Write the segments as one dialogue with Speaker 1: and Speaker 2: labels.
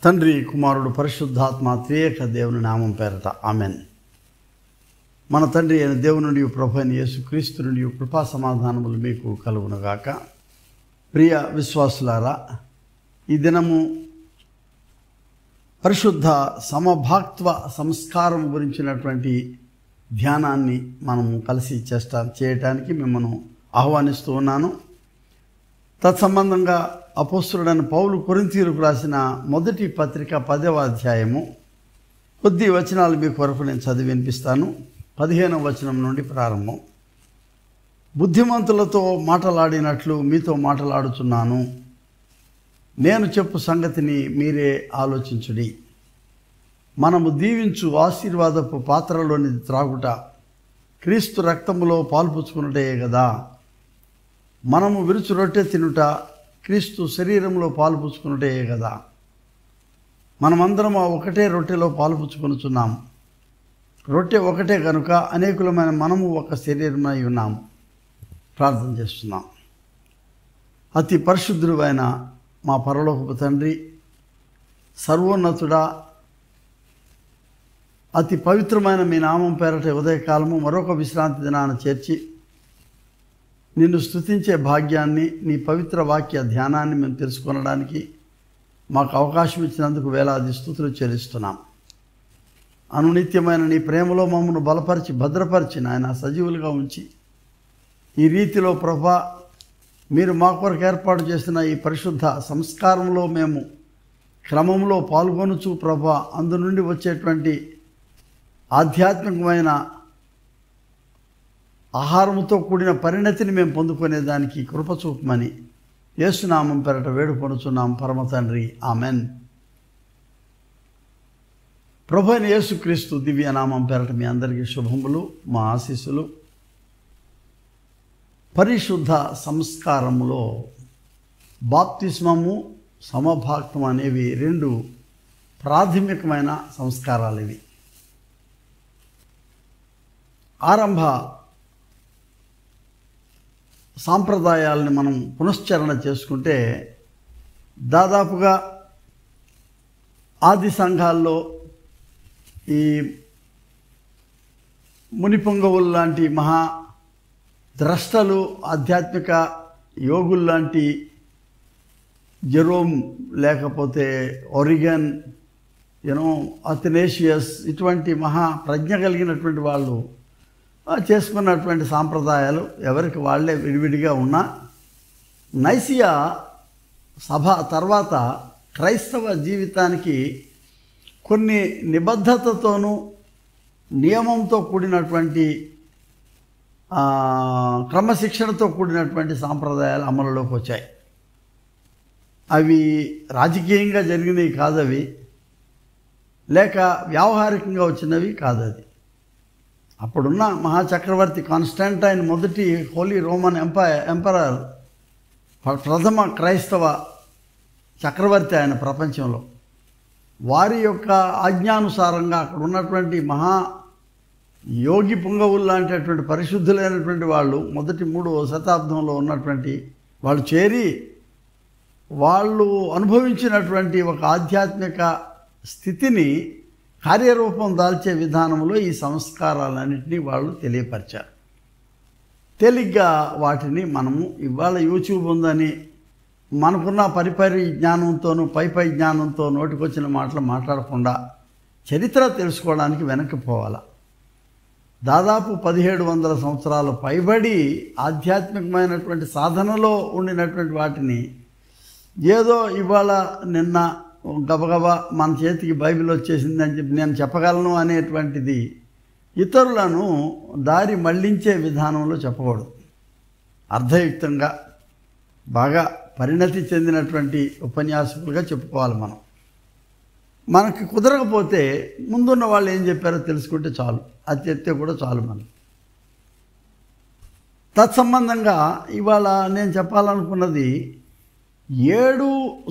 Speaker 1: తండ్రి కుమారుడు పరిశుద్ధాత్మ త్రియేక దేవుని నామం పేరట ఆమెన్. మన తండ్రి అయిన దేవుని నుండి ప్రభు అయిన యేసుక్రీస్తు నుండి కృపా సమాధానములు మీకు కలుగునుగాక. ప్రియ విశ్వాసులారా, ఈ దినము పరిశుద్ధ సమభాక్త్వ సంస్కారం గురించినటువంటి ధ్యానాన్ని మనము కలిసి చేయటానికి మిమ్మల్ని ఆహ్వానిస్తూ ఉన్నాను. తత్సంబంధంగా అపోస్తలుడైన పౌలు కొరింథీయులకు రాసిన మొదటి పత్రిక 10వ అధ్యాయము కొద్ది వచనాలు మీకు వరకు నేను చదివి వినిపిస్తాను. 15వ వచనం నుండి ప్రారంభం. బుద్ధిమంతులతో మాటలాడినట్లు మీతో మాటలాడుచున్నాను, నేను చెప్పు సంగతిని మీరే ఆలోచించుడి. మనము దీవించు ఆశీర్వాదపు పాత్రలోని త్రాగుట క్రీస్తు రక్తములో పాల్పుచ్చుకున్నటే కదా. మనము విరుచు రొట్టె తినుట క్రీస్తు శరీరంలో పాలుపుచ్చుకున్నటే కదా. మనమందరం ఒకటే రొట్టెలో పాలుపుచ్చుకొనుచున్నాము. రొట్టె ఒకటే కనుక అనేకులమైన మనము ఒక శరీరమై ఉన్నాము. ప్రార్థన చేస్తున్నాం. అతి పరిశుద్ధుడు అయిన మా పరలోకపు తండ్రి, సర్వోన్నతుడా, అతి పవిత్రమైన మీ నామం పేరట ఉదయకాలము మరొక విశ్రాంతి దినాన్ని చేర్చి నిన్ను స్తుతించే భాగ్యాన్ని, నీ పవిత్ర వాక్య ధ్యానాన్ని మేము తెలుసుకొనడానికి మాకు అవకాశం ఇచ్చినందుకు వేలాది స్తుతులు చెల్లిస్తున్నాం. అనునిత్యమైన నీ ప్రేమలో మమ్మల్ని బలపరిచి భద్రపరిచి నాయన సజీవులుగా ఉంచి ఈ రీతిలో ప్రభా మీరు మా కొరకు ఏర్పాటు చేసిన ఈ పరిశుద్ధ సంస్కారంలో మేము క్రమంలో పాల్గొనుచు ప్రభా అందు నుండి వచ్చేటువంటి ఆధ్యాత్మికమైన ఆహారముతో కూడిన పరిణతిని మేము పొందుకునేదానికి కృప చూపమని యేసునామం పేరట వేడుకొనుచున్నాం పరమ తండ్రి, ఆమెన్. ప్రభు అయిన యేసుక్రీస్తు దివ్యనామం పేరట మీ అందరికీ శుభములు, మా ఆశీస్సులు. పరిశుద్ధ సంస్కారములో బాప్తిస్మము, సమభాక్తం అనేవి రెండు ప్రాథమికమైన సంస్కారాలు. ఇవి ఆరంభ సాంప్రదాయాలని మనం పునశ్చరణ చేసుకుంటే దాదాపుగా ఆది సంఘాల్లో ఈ మునిపొంగవులు లాంటి మహా ద్రష్టలు, ఆధ్యాత్మిక యోగుల్లాంటి జెరోమ్ లేకపోతే ఒరిగన్, అథనేషియస్, ఇటువంటి మహా ప్రజ్ఞ కలిగినటువంటి వాళ్ళు చేసుకున్నటువంటి సాంప్రదాయాలు ఎవరికి వాళ్ళే విడివిడిగా ఉన్నా, నైసియా సభ తర్వాత క్రైస్తవ జీవితానికి కొన్ని నిబద్ధతతోనూ నియమంతో కూడినటువంటి క్రమశిక్షణతో కూడినటువంటి సాంప్రదాయాలు అమలులోకి వచ్చాయి. అవి రాజకీయంగా జరిగినవి కాదవి, లేక వ్యావహారికంగా వచ్చినవి కాదది. అప్పుడున్న మహాచక్రవర్తి కాన్స్టాంటైన్ మొదటి హోలీ రోమన్ ఎంపరర్, ప్రథమ క్రైస్తవ చక్రవర్తి ఆయన ప్రపంచంలో, వారి యొక్క ఆజ్ఞానుసారంగా అక్కడ ఉన్నటువంటి మహా యోగి పుంగవులు లాంటిటువంటి పరిశుద్ధులైనటువంటి వాళ్ళు మొదటి 3వ శతాబ్దంలో ఉన్నటువంటి వాళ్ళు చేరి వాళ్ళు అనుభవించినటువంటి ఒక ఆధ్యాత్మిక స్థితిని కార్యరూపం దాల్చే విధానంలో ఈ సంస్కారాలన్నింటినీ వాళ్ళు తెలియపరిచారు. తేలిగ్గా వాటిని మనము ఇవాళ యూట్యూబ్ ఉందని మనకున్న పరిపరి జ్ఞానంతోనూ పై జ్ఞానంతో నోటికొచ్చిన మాటలు మాట్లాడకుండా చరిత్ర తెలుసుకోవడానికి వెనక్కి పోవాలి. దాదాపు 1700 సంవత్సరాలు పైబడి ఆధ్యాత్మికమైనటువంటి సాధనలో ఉండినటువంటి వాటిని ఏదో ఇవాళ నిన్న గబగబా మన చేతికి బైబిల్ వచ్చేసిందని చెప్పి నేను చెప్పగలను అనేటువంటిది ఇతరులను దారి మళ్లించే విధానంలో చెప్పకూడదు. అర్థయుక్తంగా బాగా పరిణతి చెందినటువంటి ఉపన్యాసకులుగా చెప్పుకోవాలి. మనకి కుదరకపోతే ముందున్న వాళ్ళు ఏం చెప్పారో తెలుసుకుంటే చాలు, అది చెప్తే కూడా చాలు మనకి. తత్సంబంధంగా ఇవాళ నేను చెప్పాలనుకున్నది, 7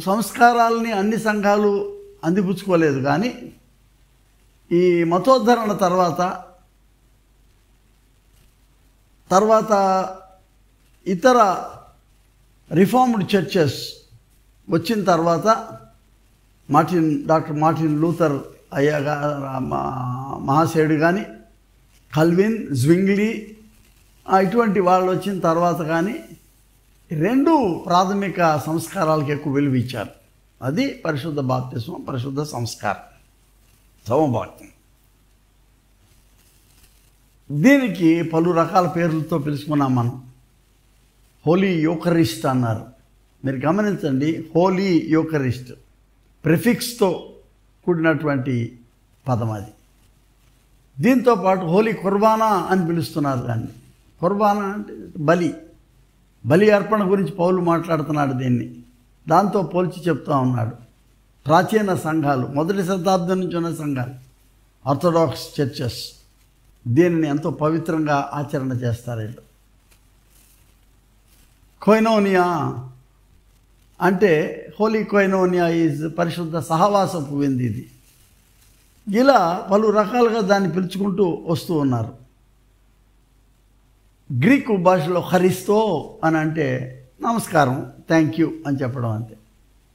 Speaker 1: సంస్కారాలని అన్ని సంఘాలు అందిపుచ్చుకోలేదు, కానీ ఈ మతోద్ధరణ తర్వాత ఇతర రిఫార్మ్డ్ చర్చెస్ వచ్చిన తర్వాత డాక్టర్ మార్టిన్ లూథర్ అయ్యాగా మహాశయుడు కానీ, కల్విన్, జ్వింగ్లీ ఇటువంటి వాళ్ళు వచ్చిన తర్వాత కానీ రెండు ప్రాథమిక సంస్కారాలకు ఎక్కువ విలువ ఇచ్చారు. అది పరిశుద్ధ బాప్తిస్మం, పరిశుద్ధ సంస్కారం, సమభాక్యం. దీనికి పలు రకాల పేర్లతో పిలుచుకున్నాం మనం. హోలీ యూకరిస్ట్ అన్నారు. మీరు గమనించండి, హోలీ యూకరిస్ట్ ప్రిఫిక్స్తో కూడినటువంటి పదం అది. దీంతోపాటు హోలీ కుర్బానా అని పిలుస్తున్నారు దాన్ని. కుర్బానా అంటే బలి అర్పణ గురించి పౌలు మాట్లాడుతున్నాడు. దీన్ని దాంతో పోల్చి చెప్తా ఉన్నాడు. ప్రాచీన సంఘాలు, 1వ శతాబ్దం నుంచి ఉన్న సంఘాలు, ఆర్థోడాక్స్ చర్చెస్ దీనిని ఎంతో పవిత్రంగా ఆచరణ చేస్తారు. వీళ్ళు కొయినోనియా అంటే హోలీ కొయినోనియా ఈజ్ పరిశుద్ధ సహవాసపు విందు. ఇది ఇలా పలు రకాలుగా దాన్ని పిలుచుకుంటూ వస్తూ ఉన్నారు. గ్రీకు భాషలో హరిస్తో అని అంటే నమస్కారం, థ్యాంక్ యూ అని చెప్పడం, అంతే.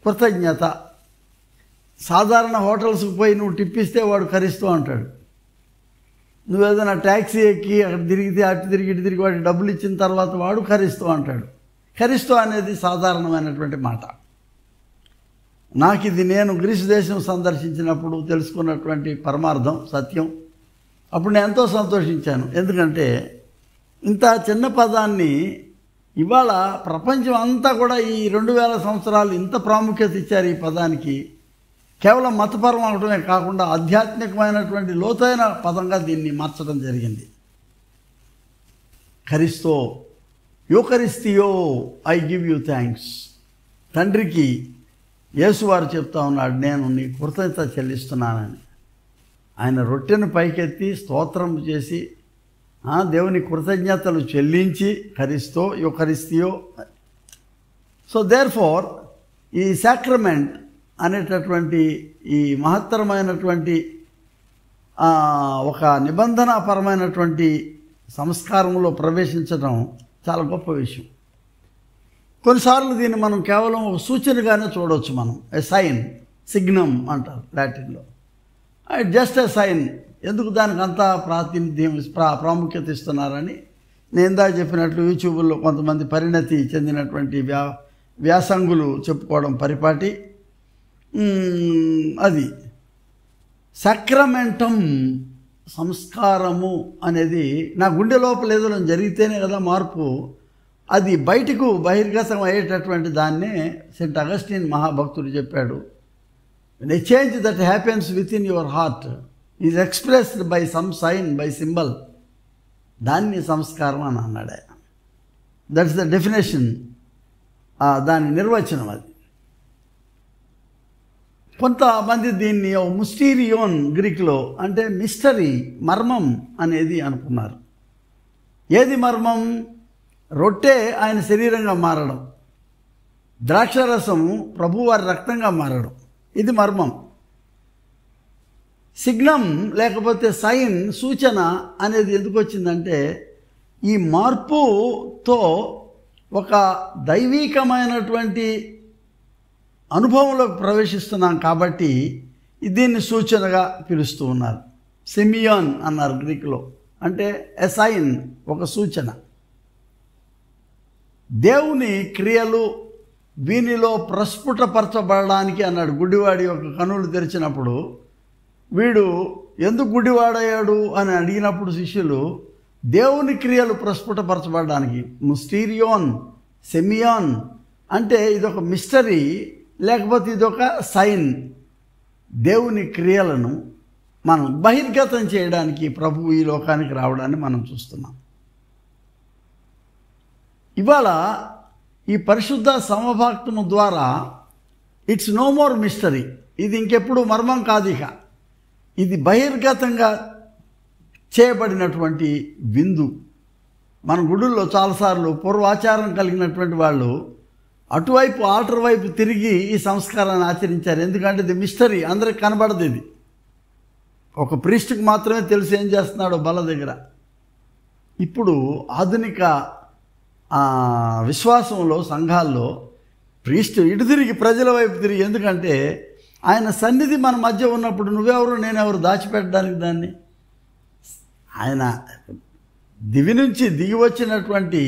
Speaker 1: కృతజ్ఞత. సాధారణ హోటల్స్కి పోయి నువ్వు టిప్పిస్తే వాడు కరిస్తూ అంటాడు. నువ్వేదైనా ట్యాక్సీ ఎక్కి అక్కడ తిరిగితే అటు తిరిగి ఇటు తిరిగి వాడికి డబ్బులు ఇచ్చిన తర్వాత వాడు కరిస్తూ అంటాడు. కరిస్తూ అనేది సాధారణమైనటువంటి మాట. నాకు ఇది నేను గ్రీసు దేశం సందర్శించినప్పుడు తెలుసుకున్నటువంటి పరమార్థం, సత్యం. అప్పుడు నేను ఎంతో సంతోషించాను. ఎందుకంటే ఇంత చిన్న పదాన్ని ఇవాళ ప్రపంచం అంతా కూడా ఈ 2000 సంవత్సరాలు ఇంత ప్రాముఖ్యత ఇచ్చారు ఈ పదానికి. కేవలం మతపరం అవడమే కాకుండా ఆధ్యాత్మికమైనటువంటి లోతైన పదంగా దీన్ని మార్చడం జరిగింది. కరిస్తో, యూకరిస్తియో, ఐ గివ్ యూ థ్యాంక్స్. తండ్రికి యేసువారు చెప్తా ఉన్నాడు, నేను నీ కృతజ్ఞత చెల్లిస్తున్నానని. ఆయన రొట్టెను పైకెత్తి స్తోత్రం చేసి దేవుని కృతజ్ఞతలు చెల్లించి కరిస్తో, యూకరిస్తియో. సో దేర్ఫోర్ ఈ సాక్రమెంట్ అనేటటువంటి ఈ మహత్తరమైనటువంటి ఒక నిబంధనాపరమైనటువంటి సంస్కారంలో ప్రవేశించడం చాలా గొప్ప విషయం. కొన్నిసార్లు దీన్ని మనం కేవలం ఒక సూచనగానే చూడవచ్చు. మనం ఏ సైన్, సిగ్నమ్ అంటారు లాటిన్లో. Just a sign. ఎందుకు దానికి అంతా ప్రాముఖ్యత ఇస్తున్నారని నేను ఇందాక చెప్పినట్లు యూట్యూబ్లో కొంతమంది పరిణతి చెందినటువంటి వ్యాసంగులు చెప్పుకోవడం పరిపాటి. అది సక్రమెంటం, సంస్కారము అనేది నా గుండె లోపల ఏదో జరిగితేనే కదా మార్పు. అది బయటకు బహిర్గతం అయ్యేటటువంటి దాన్నే సెయింట్ అగస్టిన్ మహాభక్తుడు చెప్పాడు. A change that happens with in your heart is expressed by some sign, by symbol. దాన్ని సంస్కారం అని అన్నాడు ఆయన. దట్స్ ద డెఫినేషన్, దాని నిర్వచనం అది. కొంతమంది దీన్ని ముస్టీరియోన్ గ్రీక్లో అంటే మిస్టరీ, మర్మం అనేది అనుకున్నారు. ఏది మర్మం? రొట్టె ఆయన శరీరంగా మారడం, ద్రాక్షరసము ప్రభువారి రక్తంగా మారడం, ఇది మర్మం. సిగ్నమ్ లేకపోతే సైన్, సూచన అనేది ఎందుకు వచ్చిందంటే ఈ మార్పుతో ఒక దైవీకమైనటువంటి అనుభవంలోకి ప్రవేశిస్తున్నాం కాబట్టి దీన్ని సూచనగా పిలుస్తూ ఉన్నారు. సెమియాన్ అన్నారు గ్రీకులో, అంటే ఎ సైన్, ఒక సూచన. దేవుని క్రియలు వీనిలో ప్రస్ఫుటపరచబడడానికి అన్నాడు. గుడ్డివాడి యొక్క కనులు తెరిచినప్పుడు వీడు ఎందుకు గుడ్డివాడయ్యాడు అని అడిగినప్పుడు శిష్యులు దేవుని క్రియలు ప్రస్ఫుటపరచబడడానికి. ముస్టీరియోన్, సెమియాన్ అంటే ఇదొక మిస్టరీ లేకపోతే ఇదొక సైన్. దేవుని క్రియలను మనం బహిర్గతం చేయడానికి ప్రభువు ఈ లోకానికి రావడాన్ని మనం చూస్తున్నాం. ఇవాళ ఈ పరిశుద్ధ సమభాక్తము ద్వారా ఇట్స్ నో మోర్ మిస్టరీ. ఇది ఇంకెప్పుడు మర్మం కాదు. ఇక ఇది బహిర్గతంగా చేయబడినటువంటి విందు. మన గుడుల్లో చాలాసార్లు పూర్వాచారం కలిగినటువంటి వాళ్ళు అటువైపు ఆల్టర్ వైపు తిరిగి ఈ సంస్కారాన్ని ఆచరించారు. ఎందుకంటే ఇది మిస్టరీ, అందరికి కనబడదు. ఇది ఒక ప్రీస్ట్కి మాత్రమే తెలుసు ఏం చేస్తున్నాడో బల దగ్గర. ఇప్పుడు ఆధునిక విశ్వాసంలో సంఘాల్లో ప్రీస్ట్ ఇటు తిరిగి ప్రజల వైపు తిరిగి, ఎందుకంటే ఆయన సన్నిధి మన మధ్య ఉన్నప్పుడు నువ్వెవరు నేనెవరు దాచిపెట్టడానికి దాన్ని? ఆయన దివి నుంచి దిగి వచ్చినటువంటి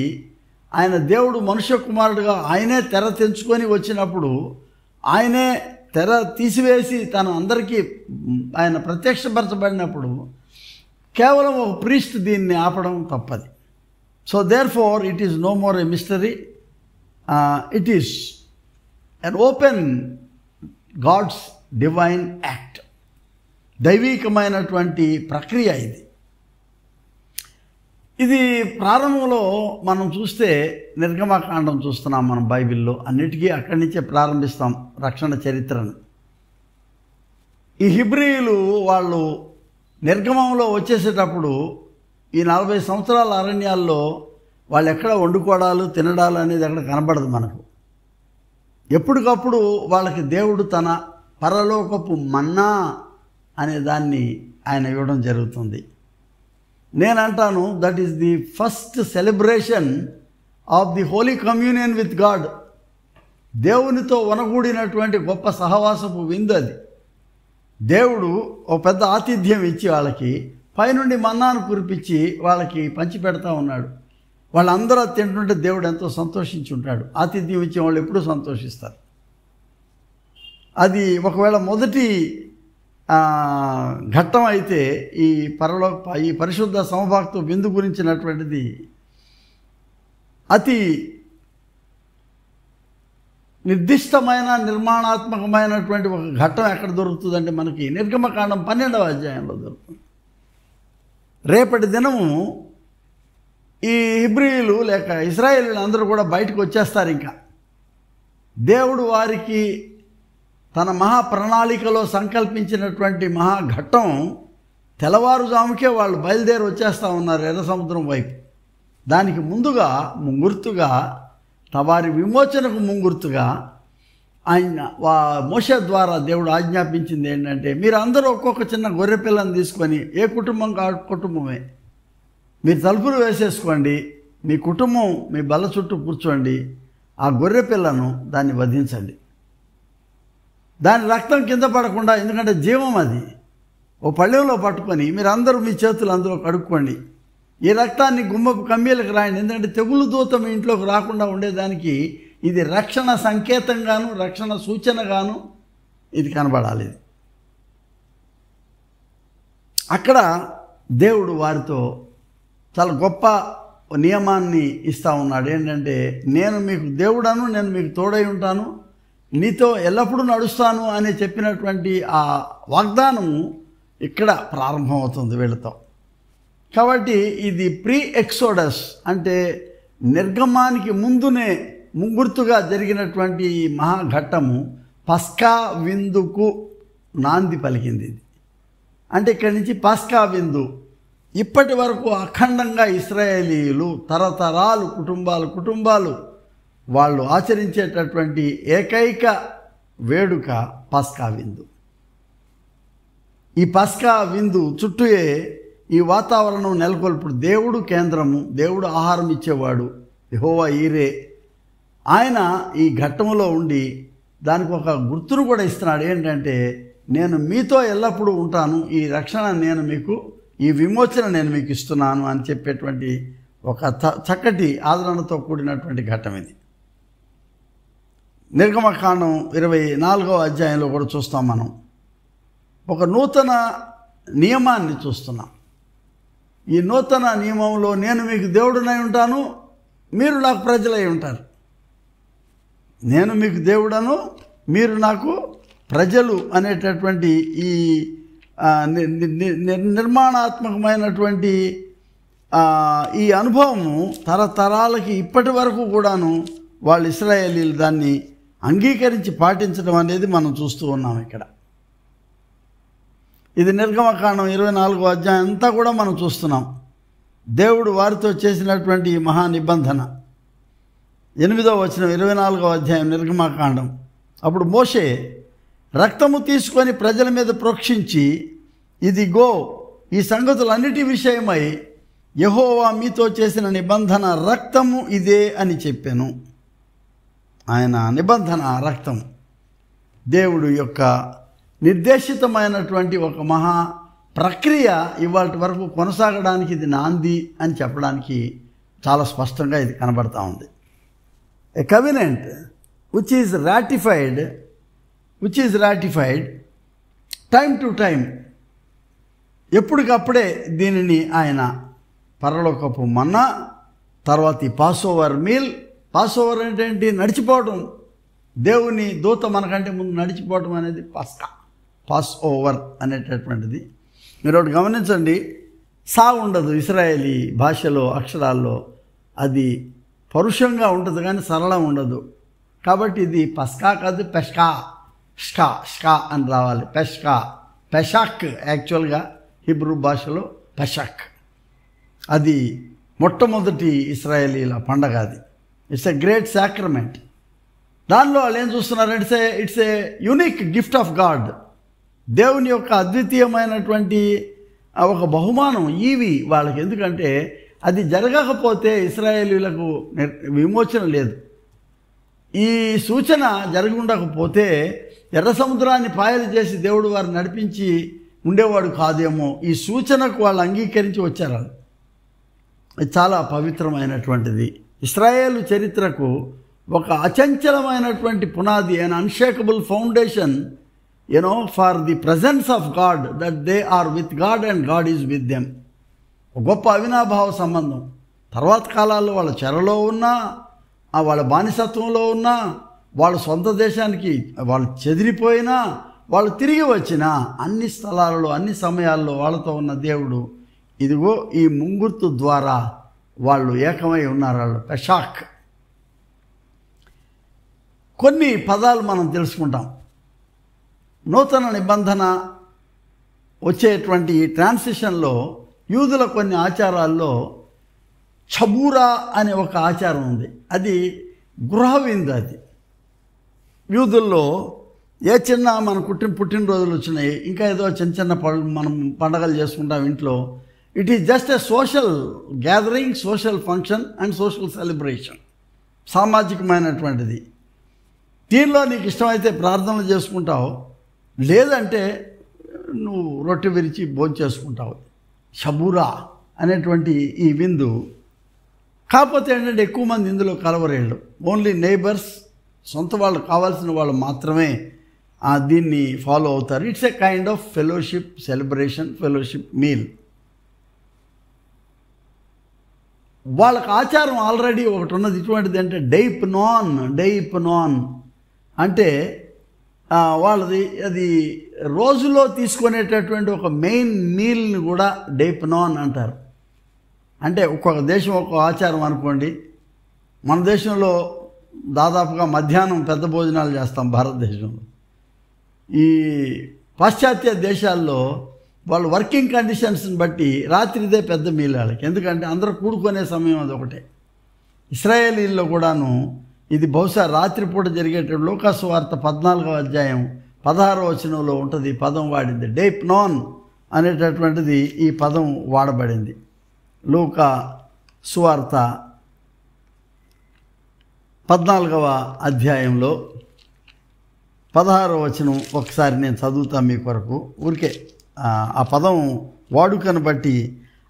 Speaker 1: ఆయన దేవుడు మనుష్య కుమారుడుగా ఆయనే తెర తెంచుకొని వచ్చినప్పుడు, ఆయనే తెర తీసివేసి తను అందరికీ ఆయన ప్రత్యక్షపరచబడినప్పుడు కేవలం ఒక ప్రీస్ట్ దీన్ని ఆపడం తప్పది. So therefore it is no more a mystery, it is an open God's divine act. దైవికమైనటువంటి ప్రక్రియ ఇది. ఇది ప్రారంభంలో మనం చూస్తే నిర్గమకాండం చూస్తున్నాం మనం బైబిల్లో. అన్నిటికీ అక్కడి నుంచే ప్రారంభిస్తాం రక్షణ చరిత్రను. ఈ హెబ్రీయులు వాళ్ళు నిర్గమంలో వచ్చేసేటప్పుడు ఈ 40 సంవత్సరాల అరణ్యాల్లో వాళ్ళు ఎక్కడ వండుకోవడాలు తినడాలు అనేది ఎక్కడ కనబడదు మనకు. ఎప్పటికప్పుడు వాళ్ళకి దేవుడు తన పరలోకపు మన్నా అనే దాన్ని ఆయన ఇవ్వడం జరుగుతుంది. నేనంటాను that is the first celebration of the holy communion with God. దేవునితో వనగూడినటువంటి గొప్ప సహవాసపు విందు అది. దేవుడు ఒక పెద్ద ఆతిథ్యం ఇచ్చి వాళ్ళకి పైనుండి మన్నాను కురిపించి వాళ్ళకి పంచి పెడతా ఉన్నాడు. వాళ్ళందరూ తింటుంటే దేవుడు ఎంతో సంతోషించి ఉంటాడు. ఆతిథ్యం ఇచ్చే వాళ్ళు ఎప్పుడూ సంతోషిస్తారు. అది ఒకవేళ మొదటి ఘట్టం అయితే ఈ పరిశుద్ధ సమభాక్తు విందు గురించినటువంటిది అతి నిర్దిష్టమైన నిర్మాణాత్మకమైనటువంటి ఒక ఘట్టం ఎక్కడ దొరుకుతుందంటే మనకి నిర్గమకాండం 12వ అధ్యాయంలో దొరుకుతుంది. రేపటి దినము ఈ హెబ్రీయులు లేక ఇశ్రాయేలీయులు అందరూ కూడా బయటకు వచ్చేస్తారు. ఇంకా దేవుడు వారికి తన మహా ప్రణాళికలో సంకల్పించినటువంటి మహాఘట్టం తెల్లవారుజాముకే వాళ్ళు బయలుదేరి వచ్చేస్తూ ఉన్నారు ఎర్ర సముద్రం వైపు. దానికి ముందుగా ముంగుర్తుగా వారి విమోచనకు ముంగుర్తుగా ఆయన మోషే ద్వారా దేవుడు ఆజ్ఞాపించింది ఏంటంటే, మీరు అందరూ ఒక్కొక్క చిన్న గొర్రె పిల్లని తీసుకొని, ఏ కుటుంబం కుటుంబమే, మీరు తలుపులు వేసేసుకోండి, మీ కుటుంబం మీ బల్ల చుట్టూ కూర్చోండి, ఆ గొర్రె పిల్లను దాన్ని వధించండి. దాని రక్తం కింద పడకుండా, ఎందుకంటే జీవం అది, ఓ పళ్ళెంలో పట్టుకొని మీరందరూ మీ చేతులు అందులో కడుక్కోండి. ఈ రక్తాన్ని గుమ్మపు కమ్మీలకు రాయండి. ఎందుకంటే తెగులు దూత మీ ఇంట్లోకి రాకుండా ఉండేదానికి ఇది రక్షణ సంకేతంగాను రక్షణ సూచనగాను ఇది కనబడాలి. అక్కడ దేవుడు వారితో చాలా గొప్ప నియమాన్ని ఇస్తూ ఉన్నాడు. ఏంటంటే, నేను మీకు దేవుడను, నేను మీకు తోడై ఉంటాను, నీతో ఎల్లప్పుడూ నడుస్తాను అని చెప్పినటువంటి ఆ వాగ్దానం ఇక్కడ ప్రారంభమవుతుంది వీళ్ళతో. కాబట్టి ఇది ప్రీ ఎక్సోడస్ అంటే నిర్గమానికి ముందునే ముంగుర్తుగా జరిగినటువంటి మహాఘట్టము పస్కా విందుకు నాంది పలికింది. ఇది అంటే ఇక్కడి నుంచి పస్కా విందు ఇప్పటి వరకు అఖండంగా ఇశ్రాయేలీయులు తరతరాలు కుటుంబాలు వాళ్ళు ఆచరించేటటువంటి ఏకైక వేడుక పస్కా విందు. ఈ పస్కా విందు చుట్టూయే ఈ వాతావరణం నెలకొల్పుడు. దేవుడు కేంద్రము, దేవుడు ఆహారం ఇచ్చేవాడు, యెహోవా ఈరే. ఆయన ఈ ఘట్టంలో ఉండి దానికి ఒక గుర్తును కూడా ఇస్తున్నాడు. ఏంటంటే, నేను మీతో ఎల్లప్పుడూ ఉంటాను, ఈ రక్షణ నేను మీకు, ఈ విమోచన నేను మీకు ఇస్తున్నాను అని చెప్పేటువంటి ఒక చక్కటి ఆదరణతో కూడినటువంటి ఘట్టం ఇది. నిర్గమకాండం 24వ అధ్యాయంలో కూడా చూస్తాం మనం. ఒక నూతన నియమాన్ని చూస్తున్నాం. ఈ నూతన నియమంలో నేను మీకు దేవుడునై ఉంటాను, మీరు నాకు ప్రజలై ఉంటారు. నేను మీకు దేవుడను, మీరు నాకు ప్రజలు అనేటటువంటి ఈ నిర్మాణాత్మకమైనటువంటి ఈ అనుభవము తరతరాలకి ఇప్పటి వరకు కూడాను వాళ్ళు ఇశ్రాయేలీలు దాన్ని అంగీకరించి పాటించడం అనేది మనం చూస్తూ ఉన్నాం ఇక్కడ. ఇది నిర్గమకాండం 24వ అధ్యాయం అంతా కూడా మనం చూస్తున్నాం. దేవుడు వారితో చేసినటువంటి ఈ మహా నిబంధన. 8వ వచనం 24వ అధ్యాయం నిర్గమకాండం. అప్పుడు మోషే రక్తము తీసుకొని ప్రజల మీద ప్రోక్షించి, ఇదిగో ఈ సంగతులన్నిటి విషయమై యెహోవా మీతో చేసిన నిబంధన రక్తము ఇదే అని చెప్పాను. ఆయన నిబంధన రక్తం, దేవుడు యొక్క నిర్దేశితమైనటువంటి ఒక మహా ప్రక్రియ ఇవాళ వరకు కొనసాగడానికి ఇది నాంది అని చెప్పడానికి చాలా స్పష్టంగా ఇది కనబడతా ఉంది. A covenant which is ratified time to time, ఎప్పటికప్పుడే దీనిని ఆయన పరలోకపు మన్నా, తర్వాత ఈ పాస్ఓవర్ మీల్. పాస్ఓవర్ అంటే ఏంటి? నడిచిపోవడం. దేవుని దూత మనకంటే ముందు నడిచిపోవడం అనేది పాస్ ఓవర్ అనేటటువంటిది. మీరు ఒకటి గమనించండి, సా ఉండదు ఇశ్రాయేలీ భాషలో, అక్షరాల్లో. అది పరుషంగా ఉంటుంది కానీ సరళం ఉండదు. కాబట్టి ఇది పస్కా కాదు, షకా అని రావాలి. పెషాక్ యాక్చువల్గా హిబ్రూ భాషలో పెషాక్. అది మొట్టమొదటి ఇశ్రాయేలీల పండగ. అది ఇట్స్ ఎ గ్రేట్ సాక్రమెంట్. దానిలో వాళ్ళు ఏం చూస్తున్నారంటే it's a unique gift of God. దేవుని యొక్క అద్వితీయమైనటువంటి ఒక బహుమానం ఇవి వాళ్ళకి. ఎందుకంటే అది జరగకపోతే ఇశ్రాయేలీలకు విమోచన లేదు. ఈ సూచన జరిగి ఉండకపోతే ఎర్ర సముద్రాన్ని పాయలు చేసి దేవుడు వారు నడిపించి ఉండేవాడు కాదేమో. ఈ సూచనకు వాళ్ళు అంగీకరించి వచ్చారు. అది చాలా పవిత్రమైనటువంటిది. ఇశ్రాయేలు చరిత్రకు ఒక అచంచలమైనటువంటి పునాది, an unshakable foundation, for the presence of God, that they are with God and God is with them. గొప్ప అవినాభావ సంబంధం. తర్వాత కాలాల్లో వాళ్ళ చెరలో ఉన్నా, వాళ్ళ బానిసత్వంలో ఉన్నా, వాళ్ళ సొంత దేశానికి వాళ్ళు చెదిరిపోయినా, వాళ్ళు తిరిగి వచ్చినా, అన్ని స్థలాలలో అన్ని సమయాల్లో వాళ్ళతో ఉన్న దేవుడు ఇదిగో ఈ ముంగుర్తు ద్వారా వాళ్ళు ఏకమై ఉన్నారు. వాళ్ళు పెషాక్. కొన్ని పదాలు మనం తెలుసుకుంటాం. నూతన నిబంధన వచ్చేటువంటి ఈ ట్రాన్సిషన్లో యూదుల కొన్ని ఆచారాల్లో చబూరా అనే ఒక ఆచారం ఉంది. అది గృహ విందు. అది యూదుల్లో ఏ చిన్న మన పుట్టినరోజులు వచ్చినాయి, ఇంకా ఏదో చిన్న మనం పండగలు చేసుకుంటాం ఇంట్లో. It is just a social gathering, social function and social celebration. సామాజికమైనటువంటిది. దీనిలో నీకు ఇష్టమైతే ప్రార్థనలు చేసుకుంటావు, లేదంటే నువ్వు రొట్టె విరిచి భోంచేసుకుంటావు. షబూరా అనేటువంటి ఈ విందు. కాకపోతే ఏంటంటే ఎక్కువ మంది ఇందులో కలవరేళ్ళు. ఓన్లీ నైబర్స్, సొంత వాళ్ళు, కావాల్సిన వాళ్ళు మాత్రమే దీన్ని ఫాలో అవుతారు. It's a kind of fellowship celebration, fellowship meal. వాళ్ళకి ఆచారం ఆల్రెడీ ఒకటి ఉన్నది. ఇటువంటిది అంటే డైప్నాన్ అంటే వాళ్ళది అది రోజులో తీసుకునేటటువంటి ఒక మెయిన్ మీల్ని కూడా డైప్నాన్ అంటారు. అంటే ఒక్కొక్క దేశం ఒక్కొక్క ఆచారం అనుకోండి. మన దేశంలో దాదాపుగా మధ్యాహ్నం పెద్ద భోజనాలు చేస్తాం భారతదేశంలో. ఈ పాశ్చాత్య దేశాల్లో వాళ్ళు వర్కింగ్ కండిషన్స్ని బట్టి రాత్రిదే పెద్ద మీల్ వాళ్ళకి. ఎందుకంటే అందరూ కూడుకునే సమయం అది ఒకటే. ఇశ్రాయేలీల్లో కూడాను ఇది బహుశా రాత్రిపూట జరిగేటప్పుడు లూకాసు వార్త 14వ అధ్యాయం 16వ వచనంలో ఉంటుంది. ఈ పదం వాడింది. డైప్నాన్ అనేటటువంటిది ఈ పదం వాడబడింది. లూకా సువార్త 14వ అధ్యాయంలో 16వ వచనం ఒకసారి నేను చదువుతాను మీ కొరకు. ఊరికే ఆ పదం వాడుకను బట్టి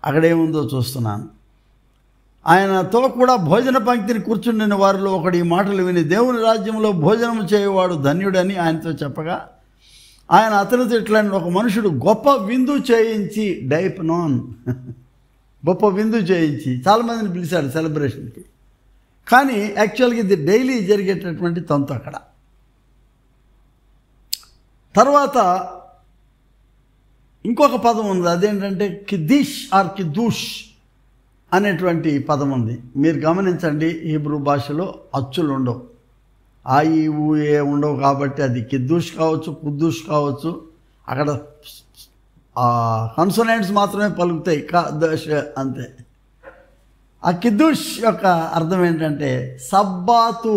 Speaker 1: అక్కడేముందో చూస్తున్నాను. ఆయనతో కూడా భోజన పంక్తిని కూర్చుండిన వారిలో ఒకడు ఈ మాటలు విని, దేవుని రాజ్యంలో భోజనం చేయవాడు ధన్యుడని ఆయనతో చెప్పగా, ఆయన అతనితో ఇట్లాంటి ఒక మనుషుడు గొప్ప విందు చేయించి, డైప్నాన్ గొప్ప విందు చేయించి చాలామందిని పిలిచాడు సెలబ్రేషన్కి. కానీ యాక్చువల్గా ఇది డైలీ జరిగేటటువంటి తంతు అక్కడ. తర్వాత ఇంకొక పదం ఉంది. అదేంటంటే కిద్దీష్ ఆర్ కిద్దూష్ అనేటువంటి పదం ఉంది. మీరు గమనించండి, హీబ్రూ భాషలో అచ్చులు ఉండవు, ఆ ఈ ఊ ఏ ఉండవు. కాబట్టి అది కిద్దూష్ కావచ్చు, కుద్దూష్ కావచ్చు. అక్కడ కన్సోనెంట్స్ మాత్రమే పలుకుతాయి, దశ అంతే. ఆ కిద్దూష్ యొక్క అర్థం ఏంటంటే సబ్బాతు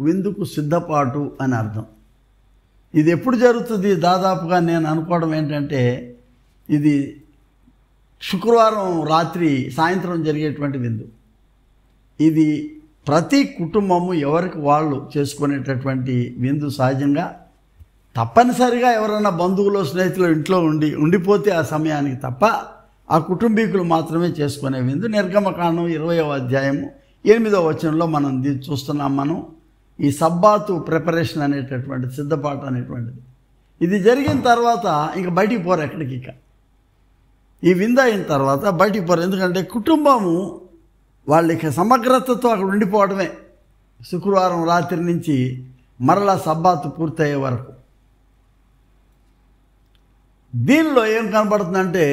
Speaker 1: విందుకు సిద్ధపాటు అని అర్థం. ఇది ఎప్పుడు జరుగుతుంది? దాదాపుగా నేను అనుకోవడం ఏంటంటే ఇది శుక్రవారం రాత్రి సాయంత్రం జరిగేటువంటి విందు. ఇది ప్రతి కుటుంబము ఎవరికి వాళ్ళు చేసుకునేటటువంటి విందు. సహజంగా తప్పనిసరిగా ఎవరైనా బంధువులు స్నేహితులు ఇంట్లో ఉండిపోతే ఆ సమయానికి తప్ప ఆ కుటుంబీకులు మాత్రమే చేసుకునే విందు. నిర్గమకాండం 20వ అధ్యాయము 8వ వచనంలో మనం చూస్తున్నాం. మనం ఈ సబ్బాతు ప్రిపరేషన్ అనేటటువంటి సిద్ధపాటు అనేటువంటిది ఇది జరిగిన తర్వాత ఇంక బయటికి పోరు ఎక్కడికి. ఇక ఈ విందు అయిన తర్వాత బయటికి పోరు. ఎందుకంటే కుటుంబము వాళ్ళకి సమగ్రతతో అక్కడ ఉండిపోవడమే. శుక్రవారం రాత్రి నుంచి మరలా సబ్బాతు పూర్తయ్యే వరకు. దీనిలో ఏం కనబడుతుందంటే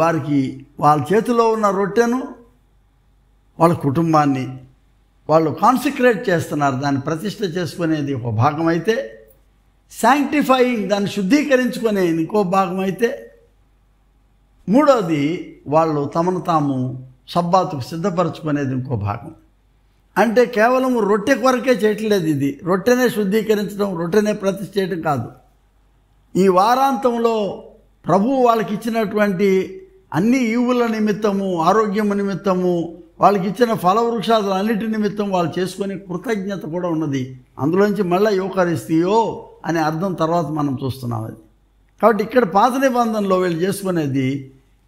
Speaker 1: వారికి వాళ్ళ చేతిలో ఉన్న రొట్టెను వాళ్ళ కుటుంబాన్ని వాళ్ళు కాన్సిక్రేట్ చేస్తున్నారు. దాన్ని ప్రతిష్ఠ చేసుకునేది ఒక భాగం అయితే, శాంక్టిఫైయింగ్ దాన్ని శుద్ధీకరించుకునేది ఇంకో భాగం అయితే, మూడోది వాళ్ళు తమను తాము సబ్బాతుకు సిద్ధపరచుకునేది ఇంకో భాగం. అంటే కేవలం రొట్టె కొరకే చేయట్లేదు. ఇది రొట్టెనే శుద్ధీకరించడం, రొట్టెనే ప్రతిష్ఠ చేయడం కాదు. ఈ వారాంతంలో ప్రభువు వాళ్ళకి ఇచ్చినటువంటి అన్ని ఈవుల నిమిత్తము, ఆరోగ్యము నిమిత్తము, వాళ్ళకి ఇచ్చిన ఫలవృక్షాలు అన్నిటి నిమిత్తం వాళ్ళు చేసుకునే కృతజ్ఞత కూడా ఉన్నది. అందులోంచి మళ్ళీ యూకరిస్తియో అనే అర్థం తర్వాత మనం చూస్తున్నాం అది. కాబట్టి ఇక్కడ పాత నిబంధనలో వీళ్ళు చేసుకునేది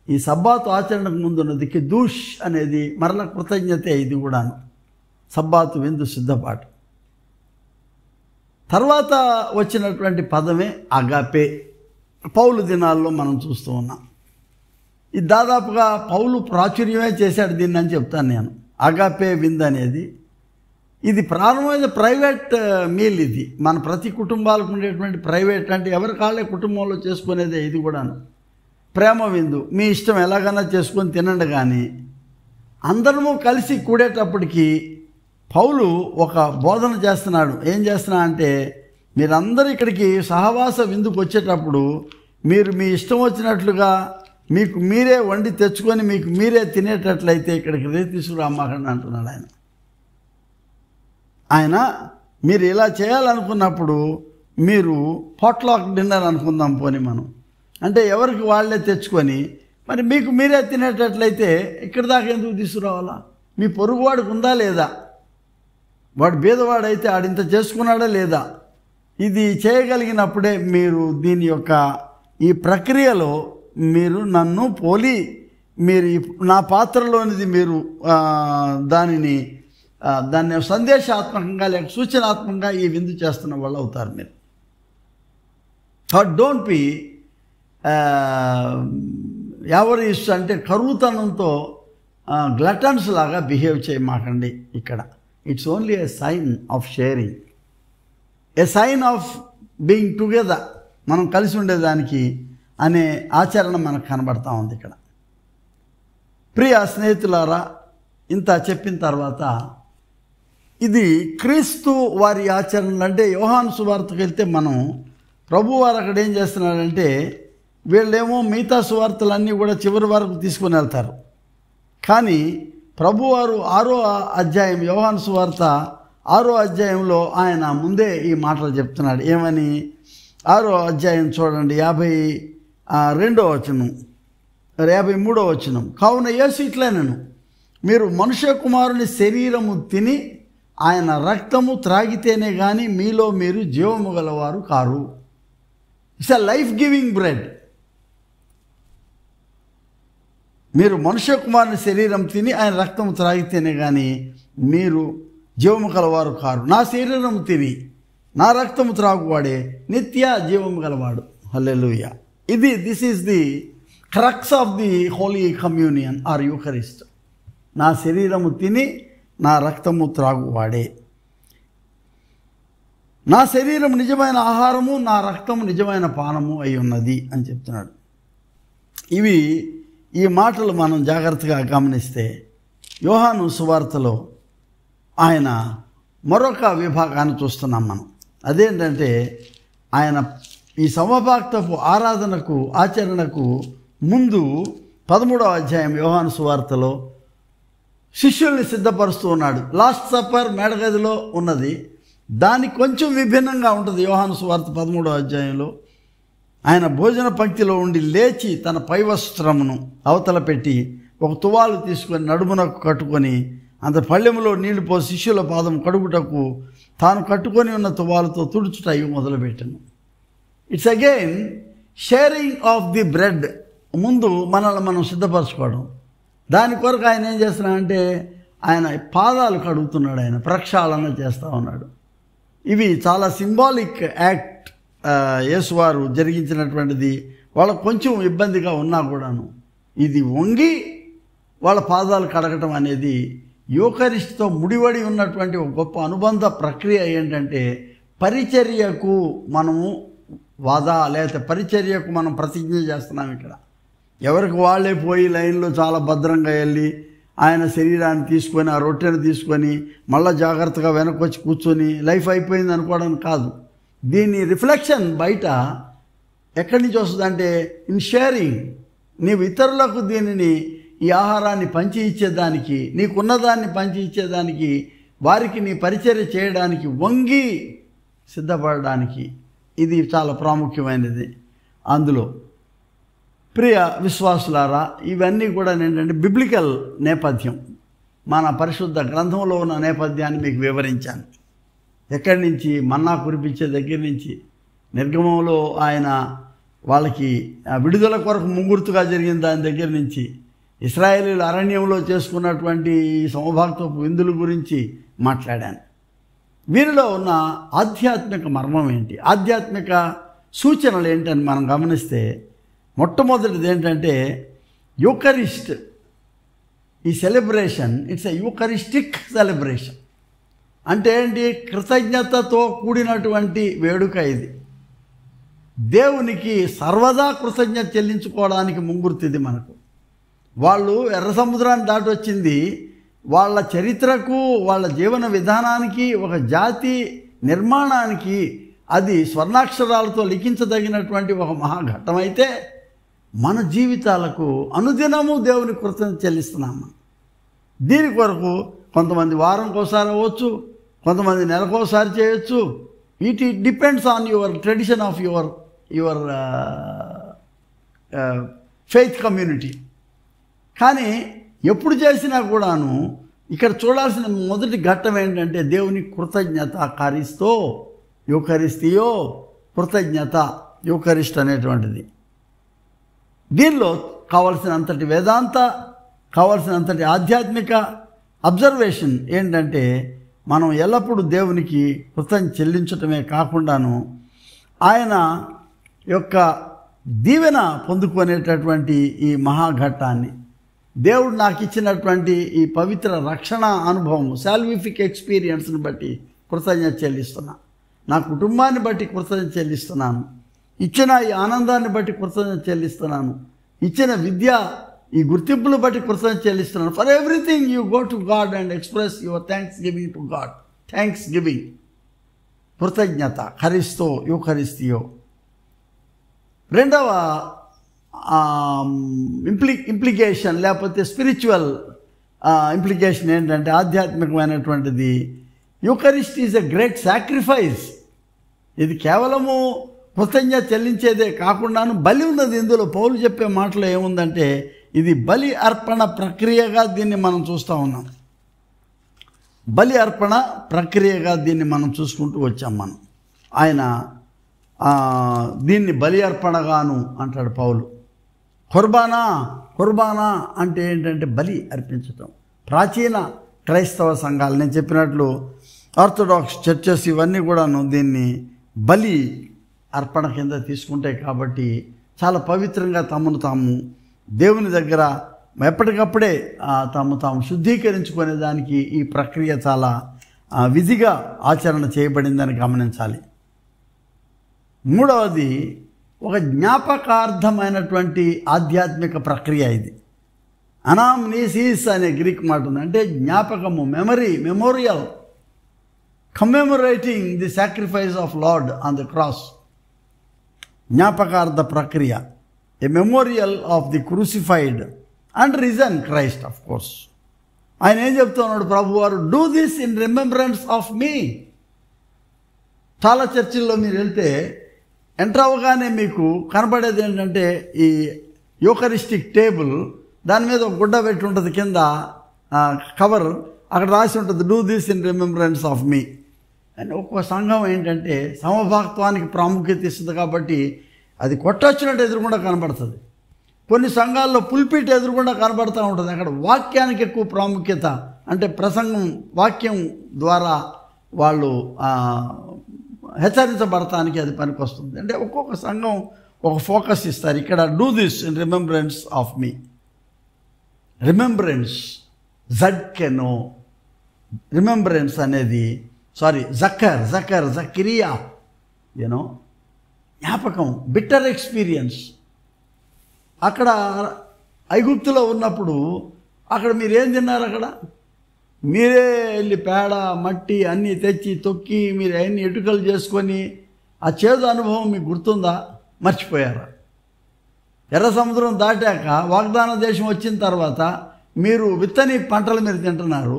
Speaker 1: ఈ సబ్బాతు ఆచరణకు ముందున్నది కిద్దూష్ అనేది మరల కృతజ్ఞతే. ఇది కూడాను సబ్బాతు విందు సిద్ధపాటు. తర్వాత వచ్చినటువంటి పదమే అగాపే. పౌలు దినాల్లో మనం చూస్తూ ఉన్నాం. ఇది దాదాపుగా పౌలు ప్రాచుర్యమే చేశాడు దీన్ని అని చెప్తాను నేను. అగాపే విందు అనేది ఇది ప్రారంభమైన ప్రైవేట్ మీల్. ఇది మన ప్రతి కుటుంబాలకు ఉండేటువంటి ప్రైవేట్, అంటే ఎవరి కాళ్ళే కుటుంబంలో చేసుకునేదే. ఇది కూడాను ప్రేమ విందు. మీ ఇష్టం ఎలాగైనా చేసుకొని తినండి. కానీ అందరము కలిసి కూడేటప్పటికి పౌలు ఒక బోధన చేస్తున్నాడు. ఏం చేస్తున్నా అంటే, మీరందరూ ఇక్కడికి సహవాస విందుకు వచ్చేటప్పుడు మీరు మీ ఇష్టం వచ్చినట్లుగా మీకు మీరే వండి తెచ్చుకొని మీకు మీరే తినేటట్లయితే ఇక్కడికి తీసుకురామాకండి అంటున్నాడు ఆయన. మీరు ఇలా చేయాలనుకున్నప్పుడు మీరు పాట్లాక్ డిన్నర్ అనుకుందాం పోనీ మనం. అంటే ఎవరికి వాళ్ళే తెచ్చుకొని మరి మీకు మీరే తినేటట్లయితే ఇక్కడి దాకా ఎందుకు తీసుకురావాలా? మీ పొరుగువాడికి ఉందా లేదా? వాడు బీదవాడైతే ఆడింత చేసుకున్నాడా లేదా? ఇది చేయగలిగినప్పుడే మీరు దీని యొక్క ఈ ప్రక్రియలో మీరు నన్ను పోలి మీరు నా పాత్రలోనిది మీరు దాన్ని సందేశాత్మకంగా లేక సూచనాత్మకంగా ఈ విందు చేస్తున్న వాళ్ళు అవుతారు మీరు. డోంట్ బి ఎవరి అంటే కరువుతనంతో గ్లటన్స్ లాగా బిహేవ్ చేయమాకండి. ఇక్కడ it's only a sign of sharing, a sign of being together, మనం కలిసి ఉండేదానికి అనే ఆచరణ మనకు కనబడతా ఉంది ఇక్కడ. ప్రియ స్నేహితులారా, ఇంత చెప్పిన తర్వాత ఇది క్రీస్తు వారి ఆచరణలు. అంటే యోహాను సువార్తకు వెళ్తే మనం ప్రభువారు అక్కడ ఏం చేస్తున్నాడంటే, వీళ్ళేమో మిగతా సువార్తలన్నీ కూడా చివరి వరకు తీసుకుని వెళ్తారు. కానీ ప్రభువారు 6వ అధ్యాయం, యోహాను సువార్త 6వ అధ్యాయంలో ఆయన ముందే ఈ మాటలు చెప్తున్నాడు. ఏమని? 6వ అధ్యాయం చూడండి, 52వ వచనం, 53వ వచనం. కావున యేసు ఇట్లనెను, మీరు మనుష్య కుమారుని శరీరము తిని ఆయన రక్తము త్రాగితేనే కానీ మీలో మీరు జీవము గలవారు car. It's a life giving bread. మీరు మనుష్య కుమారుని శరీరం తిని ఆయన రక్తము త్రాగితేనే కానీ మీరు జీవము గలవారు కారు. నా శరీరము తిని నా రక్తము త్రాగువాడే నిత్య జీవము గలవాడు. హల్లెలూయా. This is the crux of the holy communion or Eucharist. నా శరీరము తిని నా రక్తము త్రాగువాడే. నా శరీరం నిజమైన ఆహారము, నా రక్తము నిజమైన పానము అయి ఉన్నది అని చెప్తున్నాడు. ఈ మాటలు మనం జాగ్రత్తగా గమనిస్తే యోహాను సువార్తలో ఆయన మరొక విభాగాన్ని చూస్తున్నాం మనం. అదేంటంటే, ఆయన ఈ సమభాక్తపు ఆచరణకు ముందు 13వ అధ్యాయం యోహాను సువార్తలో శిష్యుల్ని సిద్ధపరుస్తూ ఉన్నాడు. లాస్ట్ సప్పర్ మేడగదిలో ఉన్నది, దానికి కొంచెం విభిన్నంగా ఉంటుంది. యోహాను సువార్త 13వ అధ్యాయంలో ఆయన భోజన పంక్తిలో ఉండి లేచి తన పై వస్త్రమును అవతల పెట్టి ఒక తువాలు తీసుకొని నడుమునకు కట్టుకొని అంత పళ్ళెములో నీళ్లు పోసి శిష్యుల పాదం కడుగుటకు తాను కట్టుకొని ఉన్న తువాలతో తుడుచుట ఇవి మొదలుపెట్టాను. It's again sharing of the bread. ముందు మనల్ని మనం సిద్ధపరచుకోవడం. దాని కొరకు ఆయన ఏం చేస్తున్నాడంటే ఆయన పాదాలు కడుగుతున్నాడు, ఆయన ప్రక్షాళన చేస్తూ ఉన్నాడు. ఇవి చాలా సింబాలిక్ యాక్ట్ యేసువారు జరిగించినటువంటిది. వాళ్ళకు కొంచెం ఇబ్బందిగా ఉన్నా కూడాను ఇది వంగి వాళ్ళ పాదాలు కడగటం అనేది యూకరిస్ట్తో ముడివడి ఉన్నటువంటి ఒక గొప్ప అనుబంధ ప్రక్రియ. ఏంటంటే పరిచర్యకు మనము లేకపోతే పరిచర్యకు మనం ప్రతిజ్ఞ చేస్తున్నాం. ఇక్కడ ఎవరికి వాళ్ళే పోయి లైన్లో చాలా భద్రంగా వెళ్ళి ఆయన శరీరాన్ని తీసుకొని ఆ రొట్టెను తీసుకొని మళ్ళీ జాగ్రత్తగా వెనక్కి వచ్చి కూర్చొని లైఫ్ అయిపోయింది అనుకోవడం కాదు. దీని రిఫ్లెక్షన్ బయట ఎక్కడి నుంచి వస్తుందంటే ఇన్ షేరింగ్. నీవు ఇతరులకు దీనిని ఈ ఆహారాన్ని పంచి ఇచ్చేదానికి, నీకున్నదాన్ని పంచి ఇచ్చేదానికి, వారికి నీ పరిచర్య చేయడానికి వంగి సిద్ధపడడానికి ఇది చాలా ప్రాముఖ్యమైనది. అందులో ప్రియ విశ్వాసులారా, ఇవన్నీ కూడా ఏంటంటే బిబ్లికల్ నేపథ్యం. మన పరిశుద్ధ గ్రంథంలో ఉన్న నేపథ్యాన్ని మీకు వివరించాను. ఎక్కడి నుంచి మన్నా కురిపించే దగ్గర నుంచి, నిర్గమంలో ఆయన వాళ్ళకి విడుదల కొరకు ముంగుర్తుగా జరిగిన దాని దగ్గర నుంచి, ఇశ్రాయేలీయులు అరణ్యంలో చేసుకున్నటువంటి సమభాక్తపు విందుల గురించి మాట్లాడాను. వీరిలో ఉన్న ఆధ్యాత్మిక మర్మం ఏంటి, ఆధ్యాత్మిక సూచనలు ఏంటని మనం గమనిస్తే, మొట్టమొదటిది ఏంటంటే యూకరిస్ట్. ఈ సెలబ్రేషన్ ఇట్స్ ఎ యూకరిస్టిక్ సెలబ్రేషన్. అంటే ఏంటి? కృతజ్ఞతతో కూడినటువంటి వేడుక ఇది. దేవునికి సర్వదా కృతజ్ఞత చెల్లించుకోవడానికి ముంగుర్తిది మనకు. వాళ్ళు ఎర్ర సముద్రాన్ని దాటి వచ్చింది వాళ్ళ చరిత్రకు, వాళ్ళ జీవన విధానానికి, ఒక జాతి నిర్మాణానికి అది స్వర్ణాక్షరాలతో లిఖించదగినటువంటి ఒక మహాఘట్టం. అయితే మన జీవితాలకు అనుదినము దేవుని కృతజ్ఞత చెల్లిస్తున్నాము. దీని కొరకు కొంతమంది వారంకోసారి అవ్వచ్చు, కొంతమంది నెలకోసారి చేయొచ్చు. It depends on your tradition of your faith community. కానీ ఎప్పుడు చేసినా కూడాను ఇక్కడ చూడాల్సిన మొదటి ఘట్టం ఏంటంటే దేవుని కృతజ్ఞత. కారిస్తో యూకరిస్తియో, కృతజ్ఞత, యూకరిస్ట్ అనేటువంటిది. దీనిలో కావలసినంతటి వేదాంత, కావలసినంతటి ఆధ్యాత్మిక అబ్జర్వేషన్ ఏంటంటే మనం ఎల్లప్పుడూ దేవునికి కృతజ్ఞత చెల్లించటమే కాకుండాను ఆయన యొక్క దీవెన పొందుకునేటటువంటి ఈ మహాఘట్టాన్ని, దేవుడు నాకు ఇచ్చినటువంటి ఈ పవిత్ర రక్షణ అనుభవం, సాల్విఫిక్ ఎక్స్పీరియన్స్ని బట్టి కృతజ్ఞత చెల్లిస్తున్నా. నా కుటుంబాన్ని బట్టి కృతజ్ఞత చెల్లిస్తున్నాను. ఇచ్చిన ఈ ఆనందాన్ని బట్టి కృతజ్ఞత చెల్లిస్తున్నాను. ఇచ్చిన విద్య, ఈ గుర్తింపులు బట్టి కృతజ్ఞత చెల్లిస్తున్నాను. For everything you go to God and express your thanksgiving to God. Thanksgiving, కృతజ్ఞత, కరిస్తో యూకరిస్తియో. రెండవ ఇంప్లికేషన్ లేకపోతే స్పిరిచువల్ ఇంప్లికేషన్ ఏంటంటే ఆధ్యాత్మికమైనటువంటిది, Eucharist is a great sacrifice. ఇది కేవలము కృతజ్ఞత చెల్లించేదే కాకుండాను బలి ఉన్నది. ఇందులో పౌలు చెప్పే మాటలో ఏముందంటే ఇది బలి అర్పణ ప్రక్రియగా దీన్ని మనం చూస్తూ ఉన్నాం. బలి అర్పణ ప్రక్రియగా దీన్ని మనం చూసుకుంటూ వచ్చాం. మనం ఆయన దీన్ని బలి అర్పణగాను అంటాడు పౌలు. కుర్బానా అంటే ఏంటంటే బలి అర్పించటం. ప్రాచీన క్రైస్తవ సంఘాలు, నేను చెప్పినట్లు ఆర్థోడాక్స్ చర్చెస్ ఇవన్నీ కూడాను దీన్ని బలి అర్పణ కింద తీసుకుంటాయి. కాబట్టి చాలా పవిత్రంగా తమను తాము దేవుని దగ్గర ఎప్పటికప్పుడే తాము శుద్ధీకరించుకునే దానికి ఈ ప్రక్రియ చాలా విధిగా ఆచరణ చేయబడిందని గమనించాలి. మూడవది ఒక జ్ఞాపకార్థమైనటువంటి ఆధ్యాత్మిక ప్రక్రియ ఇది. అనామ్నీసిస్ అనే గ్రీక్ మాట ఉంది. అంటే జ్ఞాపకము, memorial, commemorating the sacrifice of Lord on the cross. జ్ఞాపకార్థ ప్రక్రియ, a memorial of the crucified and risen Christ. Of course ఆయన ఏం చెప్తున్నాడు ప్రభువారు, do this in remembrance of me. చాలా చర్చిల్లో మీరు వెళ్తే ఎంటర్ అవ్వగానే మీకు కనపడేది ఏంటంటే ఈ యూకరిస్టిక్ టేబుల్, దాని మీద ఒక గుడ్డ పెట్టి ఉంటుంది కింద కవర్, అక్కడ రాసి ఉంటుంది, do this in remembrance of me అని. ఒక్కొక్క సంఘం ఏంటంటే సమభాక్త్వానికి ప్రాముఖ్యత ఇస్తుంది కాబట్టి అది కొట్టొచ్చినట్టు ఎదురుకుండా కనబడుతుంది. కొన్ని సంఘాల్లో పుల్పిట్ ఎదురుకుండా కనబడుతూ ఉంటుంది. అక్కడ వాక్యానికి ఎక్కువ ప్రాముఖ్యత, అంటే ప్రసంగం వాక్యం ద్వారా వాళ్ళు హెచ్చరించబడటానికి అది పనికొస్తుంది. అంటే ఒక్కొక్క సంఘం ఒక ఫోకస్ ఇస్తారు. ఇక్కడ do this in remembrance of me. Remembrance జడ్కెనో, రిమెంబరెన్స్ అనేది జకరియా యూనో జ్ఞాపకం, బిట్టర్ ఎక్స్పీరియన్స్. అక్కడ ఐగుప్తులో ఉన్నప్పుడు అక్కడ మీరేం తిన్నారు? అక్కడ మీరే వెళ్ళి పేడ మట్టి అన్నీ తెచ్చి తొక్కి మీరు అవన్నీ ఎటుకలు చేసుకొని ఆ చేదు అనుభవం మీకు గుర్తుందా? మర్చిపోయారా? ఎర్ర సముద్రం దాటాక వాగ్దాన దేశం వచ్చిన తర్వాత మీరు విత్తని పంటలు మీరు తింటున్నారు,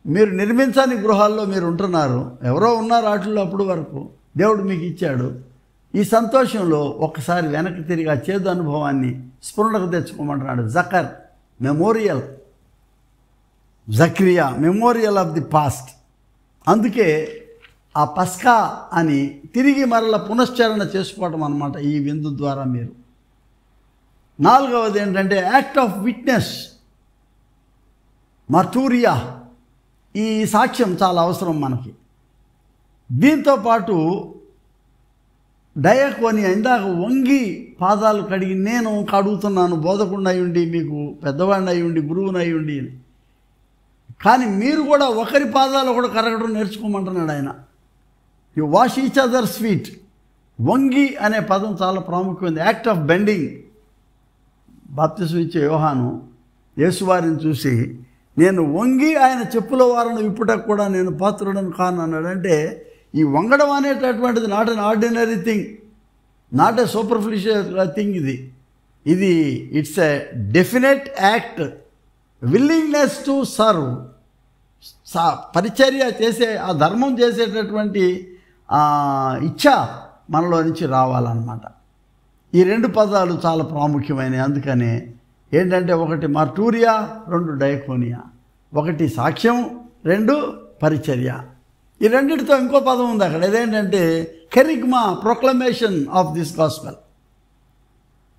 Speaker 1: మీరు నిర్మించని గృహాల్లో మీరు ఉంటున్నారు, ఎవరో ఉన్నారు వాటిల్లో అప్పుడు వరకు దేవుడు మీకు ఇచ్చాడు. ఈ సంతోషంలో ఒక్కసారి వెనక్కి తిరిగి ఆ చేదు అనుభవాన్ని స్ఫురణకు తెచ్చుకోమంటున్నాడు. జకరియా మెమోరియల్ ఆఫ్ ది పాస్ట్. అందుకే ఆ పస్కా అని తిరిగి మరల పునశ్చరణ చేసుకోవటం అన్నమాట ఈ విందు ద్వారా. మీరు 4వది ఏంటంటే యాక్ట్ ఆఫ్ విట్నెస్, మార్టూరియా. ఈ సాక్ష్యం చాలా అవసరం మనకి. దీంతో పాటు డయాకోనియా, ఇందాక వంగి పాదాలు కడిగి నేను కడుగుతున్నాను, బోధకుండా అయ్యుండి, మీకు పెద్దవాడిని అయ్యుండి, గురువుని అయ్యుండి, కానీ మీరు కూడా ఒకరి పాదాలు ఒకటి కరగడం నేర్చుకోమంటున్నాడు ఆయన. You wash each others feet. వంగి అనే పదం చాలా ప్రాముఖ్యమైనది. Act of bending. బాప్తిసం ఇచ్చే యోహాను యేసువారిని చూసి నేను వంగి ఆయన చెప్పుల వారను విప్పుటకు కూడా నేను పాత్రుడను కాను అన్నాడు. అంటే ఈ వంగడం అనేటటువంటిది not an ordinary thing, not a superficial thing. ఇది it's a definite act, willingness to serve. పరిచర్య చేసే, ఆ ధర్మం చేసేటటువంటి ఇచ్ఛ మనలో నుంచి రావాలన్నమాట. ఈ 2 పదాలు చాలా ప్రాముఖ్యమైనవి. అందుకనే ఏంటంటే 1 మార్టూరియా, 2 డయాకోనియా. 1 సాక్ష్యం, 2 పరిచర్య. ఈ రెండిటితో ఇంకో పదం ఉంది అక్కడ. ఇదేంటంటే కెరిగ్మా, ప్రొక్లమేషన్ ఆఫ్ దిస్ గాస్పెల్.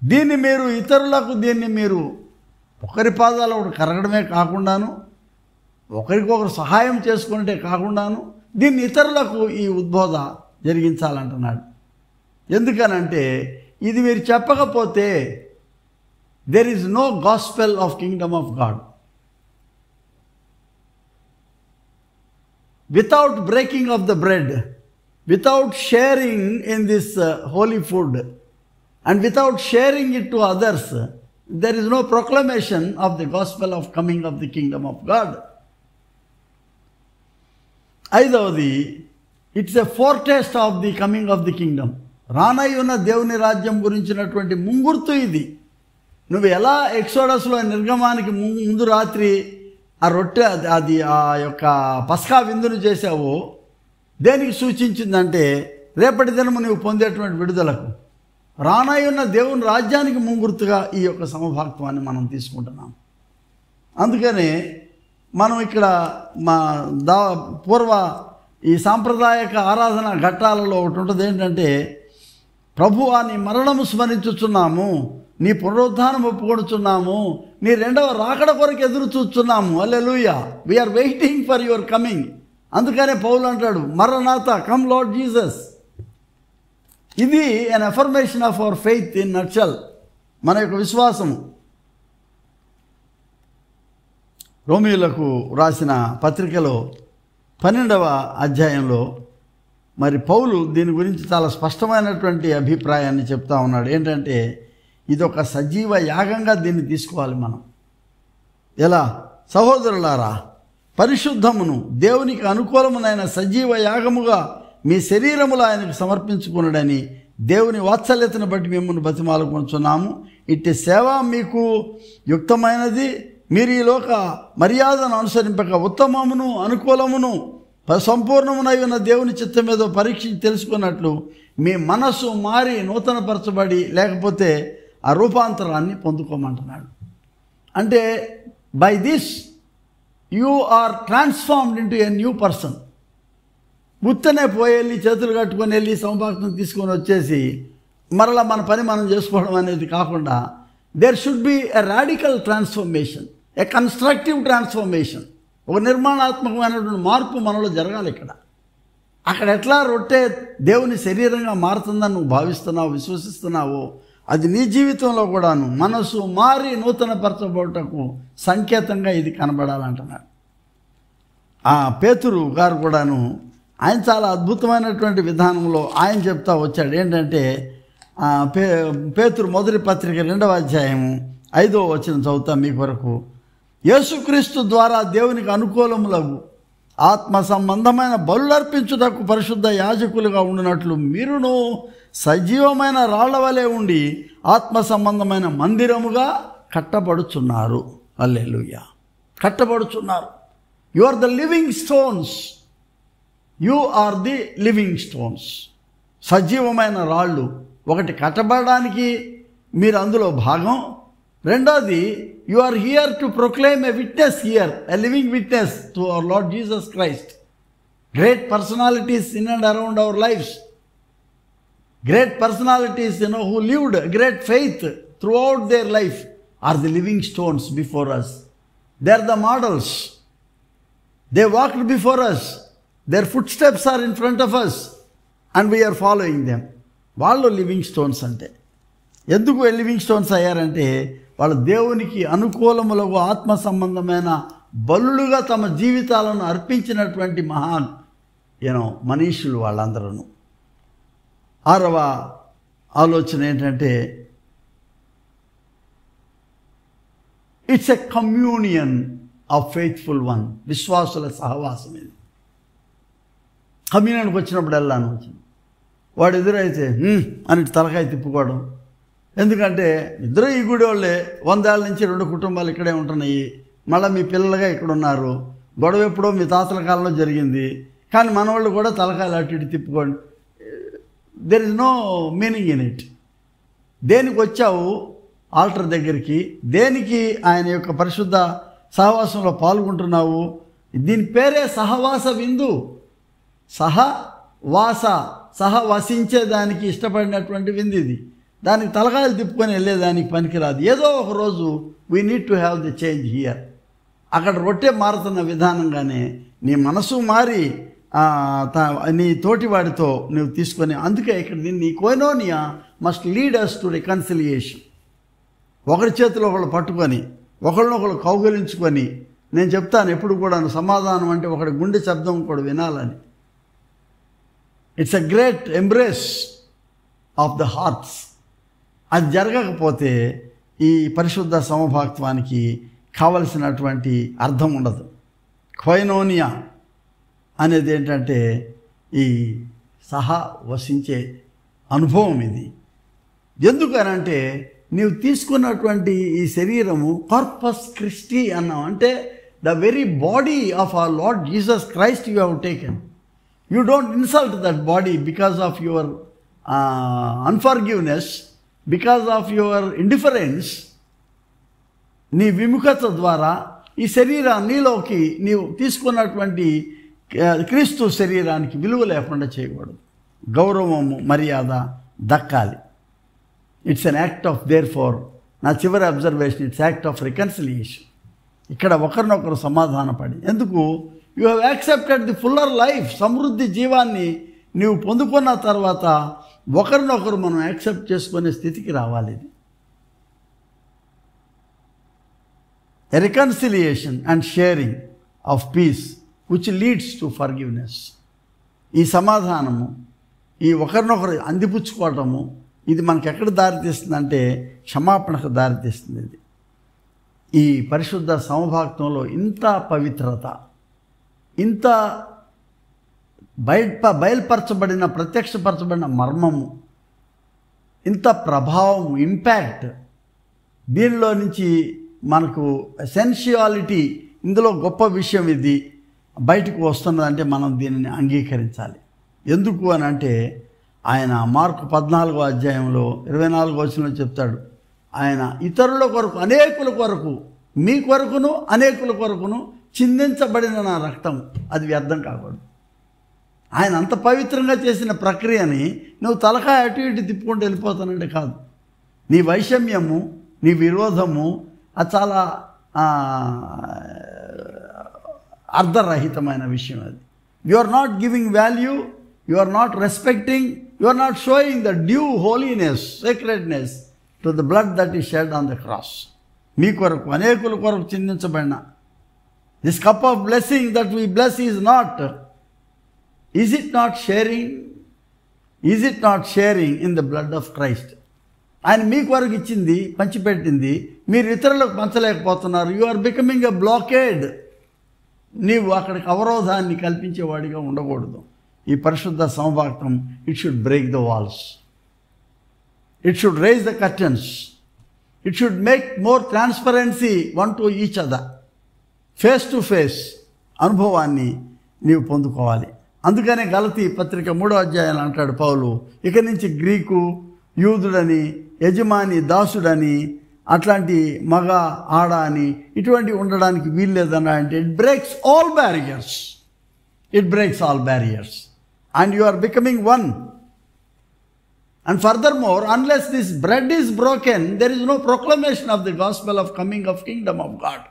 Speaker 1: దీన్ని మీరు ఇతరులకు, దీన్ని మీరు ఒకరి పాదాలు ఒకటి కరగడమే కాకుండాను, ఒకరికొకరు సహాయం చేసుకుంటే కాకుండాను, దీన్ని ఇతరులకు ఈ ఉద్బోధ జరిగించాలంటున్నాడు. ఎందుకనంటే ఇది మీరు చెప్పకపోతే there is no gospel of kingdom of God. Without breaking of the bread, without sharing in this holy food, and without sharing it to others, there is no proclamation of the gospel of coming of the kingdom of God. 5వది, it's a foretaste of the coming of the kingdom. రానయ్యున్న దేవుని రాజ్యం గురించినటువంటి ముంగుర్తు ఇది. నువ్వు ఎలా ఎక్సోడస్లో నిర్గమానికి ముందు రాత్రి ఆ రొట్టె, అది ఆ యొక్క పస్కా విందును చేసావో దేనికి సూచించిందంటే రేపటి దినము నువ్వు పొందేటువంటి విడుదలకు. రానయ్యున్న దేవుని రాజ్యానికి ముంగుర్తుగా ఈ యొక్క సమభాక్త్వాన్ని మనం తీసుకుంటున్నాం. అందుకనే మనం ఇక్కడ మా పూర్వ ఈ సాంప్రదాయక ఆరాధన ఘట్టాలలో ఒకటి ఉంటుంది. ఏంటంటే ప్రభువా నీ మరణము స్మరించుచున్నాము, నీ పునరుద్ధానం ఒప్పుకొనుచున్నాము, నీ 2వ రాకడ కొరకు ఎదురు చూస్తున్నాము. హల్లెలూయా, we are waiting for your coming. అందుకనే పౌలు అంటాడు, మరణాత, కమ్ లార్డ్ జీసస్. ఇది an affirmation of our faith in nutshell, మన యొక్క విశ్వాసము. రోమీయులకు రాసిన పత్రికలో 12వ అధ్యాయంలో మరి పౌలు దీని గురించి చాలా స్పష్టమైనటువంటి అభిప్రాయాన్ని చెప్తా ఉన్నాడు. ఏంటంటే ఇది ఒక సజీవ యాగంగా దీన్ని తీసుకోవాలి మనం. ఎలా? సహోదరులారా, పరిశుద్ధమును దేవునికి అనుకూలమునైన సజీవ యాగముగా మీ శరీరములు ఆయనకు సమర్పించుకున్నాడని దేవుని వాత్సల్యతను బట్టి మిమ్మల్ని బతిమాలుకొంచున్నాము. ఇట్టి సేవ మీకు యుక్తమైనది. మీరు ఈ లోక మర్యాదను అనుసరింపక ఉత్తమమును అనుకూలమును సంపూర్ణమునై ఉన్న దేవుని చిత్తం మీద పరీక్షించి తెలుసుకున్నట్లు మీ మనస్సు మారి నూతనపరచబడి, లేకపోతే ఆ రూపాంతరాన్ని పొందుకోమంటున్నాడు. అంటే by this you are transformed into a new person. గుత్తనే పోయి చేతులు కట్టుకొని వెళ్ళి సమభాక్తం తీసుకొని వచ్చేసి మరలా మన పని మనం చేసుకోవడం అనేది కాకుండా there should be a radical transformation, a constructive transformation. ఒక నిర్మాణాత్మకమైనటువంటి మార్పు మనలో జరగాలి. అక్కడ ఎట్లా రొట్టె దేవుని శరీరంగా మారుతుందని నువ్వు భావిస్తున్నావు, విశ్వసిస్తున్నావో అది నీ జీవితంలో కూడాను మనసు మారి నూతనపరచబోటకు సంకేతంగా ఇది కనబడాలంటున్నాడు. పేతురు గారు కూడాను ఆయన చాలా అద్భుతమైనటువంటి విధానంలో ఆయన చెప్తా వచ్చాడు. ఏంటంటే పేతురు మొదటి పత్రిక 2వ అధ్యాయము 5వ వచనం చదువుతా మీ కొరకు. యేసుక్రీస్తు ద్వారా దేవునికి అనుకూలములకు ఆత్మ సంబంధమైన బలులర్పించుటకు పరిశుద్ధ యాజకులుగా ఉండినట్లు మీరును సజీవమైన రాళ్ల వలె ఉండి ఆత్మ సంబంధమైన మందిరముగా కట్టబడుచున్నారు. హల్లెలూయా. కట్టబడుచున్నారు. You are the living stones. You are the living stones. సజీవమైన రాళ్ళు. ఒకటి కట్టబడడానికి మీరు అందులో భాగం. రెండోది you are here to proclaim a witness here, a living witness to our Lord Jesus Christ. Great personalities in and around our lifes. Great personalities, who lived great faith throughout their life are the living stones before us. They are the models. They walked before us. Their footsteps are in front of us and we are following them. వాళ్ళు living stones అంటే ఎందుకు living stones అయ్యారంటే వాళ్ళు దేవునికి అనుకూలములకు ఆత్మ సంబంధమైన బలులుగా తమ జీవితాలను అర్పించినటువంటి మహాన్ మనీషులు వాళ్ళందరూ. 6వ ఆలోచన ఏంటంటే it's a communion of faithful one. విశ్వాసుల సహవాసం ఇది. కమ్యూనియన్కి వచ్చినప్పుడు వెళ్ళాను వాడు ఎదురైతే అని తలకాయ తిప్పుకోవడం. ఎందుకంటే ఇద్దరు ఈ గుడి వాళ్ళే, 100 ఏళ్ళ నుంచి 2 కుటుంబాలు ఇక్కడే ఉంటున్నాయి, మళ్ళీ మీ పిల్లలుగా ఇక్కడ ఉన్నారు, గొడవ ఎప్పుడో మీ తాతల కాలంలో జరిగింది, కానీ మన వాళ్ళు కూడా తలకాయలు అటు ఇటు తిప్పుకోండి. There is no meaning in it. దేనికి వచ్చావు ఆల్టర్ దగ్గరికి? దేనికి ఆయన యొక్క పరిశుద్ధ సహవాసంలో పాల్గొంటున్నావు? దీని పేరే సహవాస విందు. సహవసించేదానికి ఇష్టపడినటువంటి విందు ఇది. దానికి తలకాయలు తిప్పుకొని వెళ్ళేదానికి పనికిరాదు. ఏదో ఒక రోజు we need to have the change here. అక్కడ రొట్టె మారుతున్న విధానంగానే నీ మనసు మారి నీ తోటివాడితో నువ్వు తీసుకొని, అందుకే ఇక్కడ దీన్ని కోయినోనియా must lead us to reconciliation. ఒకరి చేతిలో ఒకళ్ళు పట్టుకొని ఒకళ్ళనొకళ్ళు కౌగిలించుకొని, నేను చెప్తాను ఎప్పుడు కూడా సమాధానం అంటే ఒకటి గుండె శబ్దం కూడా వినాలని. It's a great embrace of the hearts. అది జరగకపోతే ఈ పరిశుద్ధ సమభాక్త్వానికి కావలసినటువంటి అర్థం ఉండదు. కోయినోనియా అనేది ఏంటంటే ఈ వసించే అనుభవం ఇది. ఎందుకనంటే నీవు తీసుకున్నటువంటి ఈ శరీరము కార్పస్ క్రిస్టి అన్నాం అంటే the very body of our Lord Jesus Christ you have taken. You don't insult that body because of your unforgiveness, because of your indifference. నీ విముఖత ద్వారా ఈ శరీరాన్నిలోకి నీవు తీసుకున్నటువంటి క్రీస్తు శరీరానికి విలువ లేకుండా చేయకూడదు. గౌరవము మర్యాద దక్కాలి. It's an act of there for. నా చివరి observation, it's act of reconciliation. ఇక్కడ ఒకరినొకరు సమాధానపడి, ఎందుకు you have accepted the fuller life. సమృద్ధి జీవాన్ని నీవు పొందుకున్న తర్వాత ఒకరినొకరు మనం యాక్సెప్ట్ చేసుకునే స్థితికి రావాలి. ఇది a reconciliation and sharing of peace which leads to forgiveness. ఈ సమాధానము, ఈ ఒకరినొకరు అందిపుచ్చుకోవటము, ఇది మనకు ఎక్కడ దారితీస్తుందంటే క్షమాపణకు దారితీస్తుంది. ఇది ఈ పరిశుద్ధ సమభాక్తంలో ఇంత పవిత్రత, ఇంత బయలుపరచబడిన ప్రత్యక్షపరచబడిన మర్మము, ఇంత ప్రభావము, ఇంపాక్ట్, దీనిలో నుంచి మనకు సెన్షువాలిటీ, ఇందులో గొప్ప విషయం ఇది బయటకు వస్తున్నదంటే మనం దీనిని అంగీకరించాలి. ఎందుకు అని అంటే ఆయన మార్కు 14వ అధ్యాయంలో 24వ వచనంలో చెప్తాడు, ఆయన ఇతరుల కొరకు, అనేకుల కొరకు, మీ కొరకును అనేకుల కొరకును చిందించబడిన నా రక్తం అది వ్యర్థం కాకూడదు. ఆయన అంత పవిత్రంగా చేసిన ప్రక్రియని నువ్వు తలకాయ అటు ఇటు తిప్పుకుంటూ వెళ్ళిపోతానంటే కాదు. నీ వైషమ్యము, నీ విరోధము అది చాలా అర్ధరహితమైన విషయం. అది you are not giving value, you are not respecting, you are not showing the due holiness, sacredness to the blood that is shed on the cross. మీ కొరకు, అనేకుల కొరకు చిందించబడిన this cup of blessing that we bless is it not sharing in the blood of Christ. ఆయన మీ కొరకు ఇచ్చింది, పంచిపెట్టింది, మీరు ఇతరులకు పంచలేకపోతున్నారు. You are becoming a blockade. నీవు అక్కడికి అవరోధాన్ని కల్పించేవాడిగా ఉండకూడదు. ఈ పరిశుద్ధ సమభాక్తం it should break the walls, it should raise the curtains, it should make more transparency one to each other. Face to face అనుభవాన్ని నీవు పొందుకోవాలి. అందుకనే గలతీ పత్రిక 3వ అధ్యాయంలో అంటాడు పౌలు, ఇక నుంచి గ్రీకు, యూదుడని, యజమాని, దాసుడని, అట్లాంటి మగ, ఆడ అని ఇటువంటి ఉండడానికి వీల్లేదన్నా. అంటే it breaks all barriers and you are becoming one. And furthermore, unless this bread is broken, there is no proclamation of the gospel of coming of kingdom of God.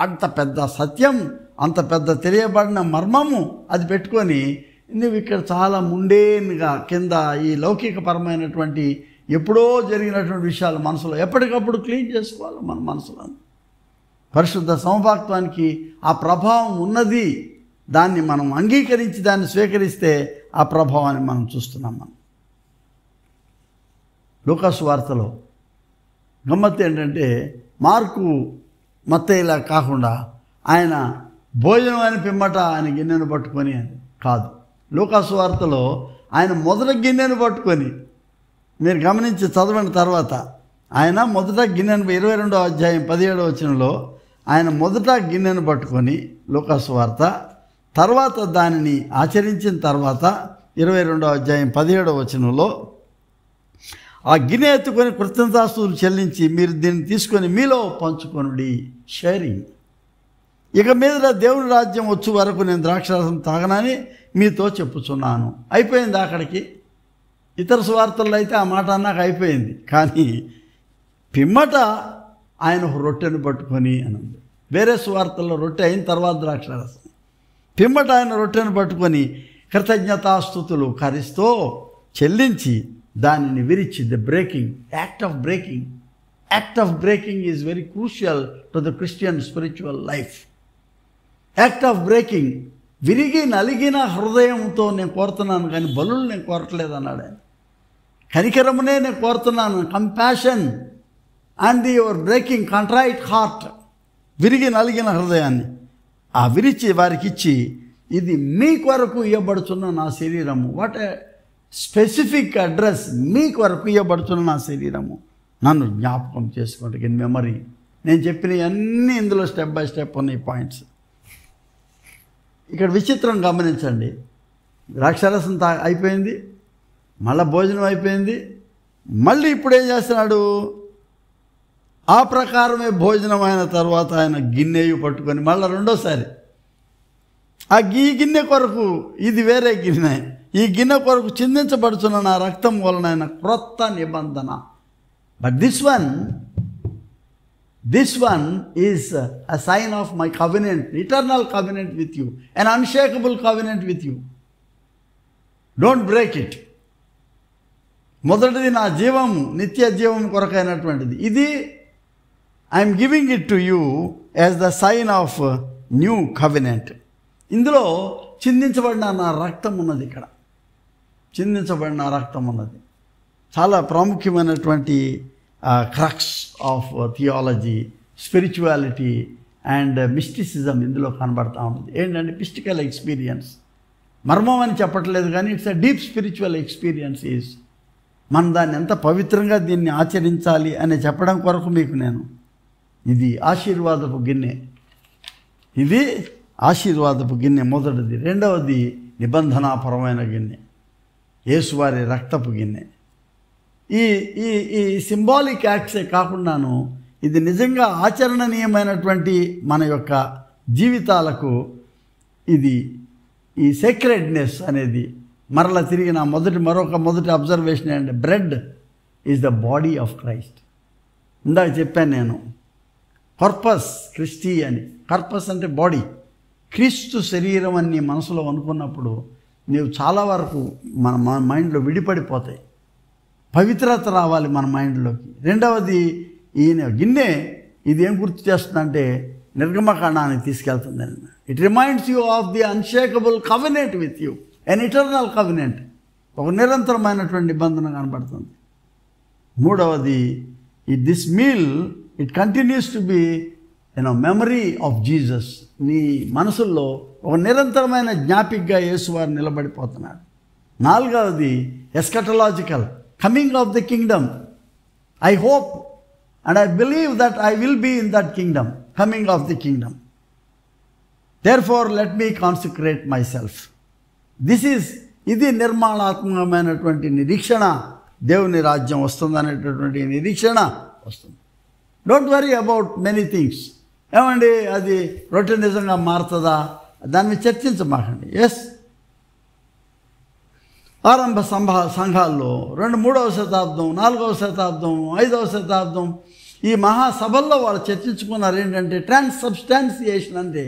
Speaker 1: అంత పెద్ద సత్యం, అంత పెద్ద తెలియబడిన మర్మము అది పెట్టుకొని నువ్వు ఇక్కడ చాలా ముండేన్గా కింద ఈ లౌకికపరమైనటువంటి ఎప్పుడో జరిగినటువంటి విషయాలు మనసులో ఎప్పటికప్పుడు క్లీన్ చేసుకోవాలి. మన మనసులో పరిశుద్ధ సమభాక్తానికి ఆ ప్రభావం ఉన్నది. దాన్ని మనం అంగీకరించి దాన్ని స్వీకరిస్తే ఆ ప్రభావాన్ని మనం చూస్తున్నాం. మనం లూకాసు వార్తలో గమ్మత్తు ఏంటంటే, మార్కు మత్తయిలా కాకుండా ఆయన భోజనం అని పిమ్మట ఆయన గిన్నెను పట్టుకొని కాదు. లూకాసు వార్తలో ఆయన మొదట గిన్నెను పట్టుకొని, మీరు గమనించి చదవండి తర్వాత, ఆయన మొదట గిన్నెను 22వ అధ్యాయం 17వ వచనంలో ఆయన మొదట గిన్నెను పట్టుకొని లూకాసు వార్త, తర్వాత దానిని ఆచరించిన తర్వాత 22వ అధ్యాయం 17వ వచనంలో ఆ గిన్నె ఎత్తుకొని కృతజ్ఞతాస్తుతులు చెల్లించి, మీరు దీన్ని తీసుకొని మీలో పంచుకొనుడి, షేరింగ్. ఇక మీద దేవుని రాజ్యం వచ్చే వరకు నేను ద్రాక్షారసం తాగనని మీతో చెప్పుచున్నాను. అయిపోయింది అక్కడికి. ఇతర సువార్తల్లో అయితే ఆ మాట అన్నాక అయిపోయింది. కానీ పిమ్మట ఆయన రొట్టెను పట్టుకొని అని ఉంది. వేరే సువార్తల్లో రొట్టె అయిన తర్వాత ద్రాక్షారసం, పిమ్మట ఆయన రొట్టెను పట్టుకొని కృతజ్ఞతాస్తుతులు కరిస్తూ చెల్లించి దానిని విరిచి, the breaking, act of breaking is very crucial to the Christian spiritual life. Act of breaking, విరిగి నలిగిన హృదయంతో నేను కోరుతున్నాను కానీ బలులు నేను కోరట్లేదు అన్నాడు ఆయన. కనికరమునే నేను కోరుతున్నాను, compassion and your breaking contrite heart, విరిగి నలిగిన హృదయాన్ని ఆ విరిచి వారికి ఇచ్చి, ఇది మీ కొరకు ఇవ్వబడుతున్న నా శరీరము. వాట్ ఏ స్పెసిఫిక్ అడ్రస్, మీ కొరకు ఇవ్వబడుతున్న నా శరీరము, నన్ను జ్ఞాపకం చేసుకోండి. In memory. నేను చెప్పిన అన్నీ ఇందులో స్టెప్ బై స్టెప్ ఉన్నాయి పాయింట్స్. ఇక్కడ విచిత్రం గమనించండి. ద్రాక్షారసం అయిపోయింది, మళ్ళీ భోజనం అయిపోయింది, మళ్ళీ ఇప్పుడు ఏం చేస్తున్నాడు? ఆ ప్రకారమే భోజనం అయిన తర్వాత ఆయన గిన్నెయు పట్టుకొని మళ్ళీ రెండోసారి ఈ గిన్నె కొరకు, ఇది వేరే గిన్నె, ఈ గిన్నె కొరకు చిందించబడుతున్న నా రక్తం వలన ఆయన క్రొత్త నిబంధన. But this one is a sign of my covenant, eternal covenant with you, an unshakable covenant with you. Don't break it. మొదటిది నా జీవము, నిత్య జీవం కొరకైనటువంటిది. ఇది I'm giving it to you as the sign of new covenant. ఇందులో చిందించబడిన నా రక్తం ఉన్నది. ఇక్కడ చిందించబడిన రక్తం ఉన్నది. చాలా ప్రాముఖ్యమైనటువంటి crux of theology, spirituality and mysticism ఇందులో కనబడతా ఉంటుంది. ఏంటంటే మిస్టికల్ ఎక్స్పీరియన్స్, మర్మం అని చెప్పట్లేదు కానీ it's a deep spiritual experience is. మనం దాన్ని ఎంత పవిత్రంగా దీన్ని ఆచరించాలి అని చెప్పడం కొరకు మీకు నేను, ఇది ఆశీర్వాదపు గిన్నె, ఇది ఆశీర్వాదపు గిన్నె మొదటిది. రెండవది నిబంధనాపరమైన గిన్నె, యేసువారి రక్తపు గిన్నె. ఈ ఈ ఈ సింబాలిక్ యాక్ట్సే కాకుండాను ఇది నిజంగా ఆచరణీయమైనటువంటి మన యొక్క జీవితాలకు ఇది ఈ సేక్రెడ్నెస్ అనేది మరలా తిరిగి నా మొదటి అబ్జర్వేషన్ ఏంటంటే bread is the body of Christ. ఇందాక చెప్పాను నేను కార్పస్ క్రిస్టీ అని. కార్పస్ అంటే బాడీ, క్రీస్తు శరీరం అని నీ మనసులో అనుకున్నప్పుడు నీవు చాలా వరకు మన మైండ్లో విడిపడిపోతాయి. పవిత్రత రావాలి మన మైండ్లోకి. రెండవది ఈయన గిన్నె ఇది ఏం గుర్తు చేస్తుందంటే నిర్గమకాండానికి తీసుకెళ్తుంది. It reminds you of the unshakable covenant with you, an eternal covenant, ఒక నిరంతరమైనటువంటి నిబంధన కనబడుతుంది. మూడవది this meal it continues to be memory of Jesus. నీ మనసుల్లో ఒక నిరంతరమైన జ్ఞాపికగా యేసువారు నిలబడిపోతున్నాడు. నాలుగవది eschatological, coming of the kingdom. I hope and I believe that I will be in that kingdom, coming of the kingdom. Therefore let me consecrate myself. ఇది నిర్మాణాత్మకమైనటువంటి నిరీక్షణ. దేవుని రాజ్యం వస్తుందనేటటువంటి నిరీక్షణ వస్తుంది. Don't worry about many things. ఏమండి అది రొట్టె నిజంగా మారుతుందా, దాన్ని చర్చించమాకండి. ఎస్, ఆరంభ సంఘాల్లో 2వ శతాబ్దం, 4వ శతాబ్దం, 5వ శతాబ్దం ఈ మహాసభల్లో వాళ్ళు చర్చించుకున్నారు ఏంటంటే ట్రాన్స్సబ్స్టాన్సియేషన్. అంటే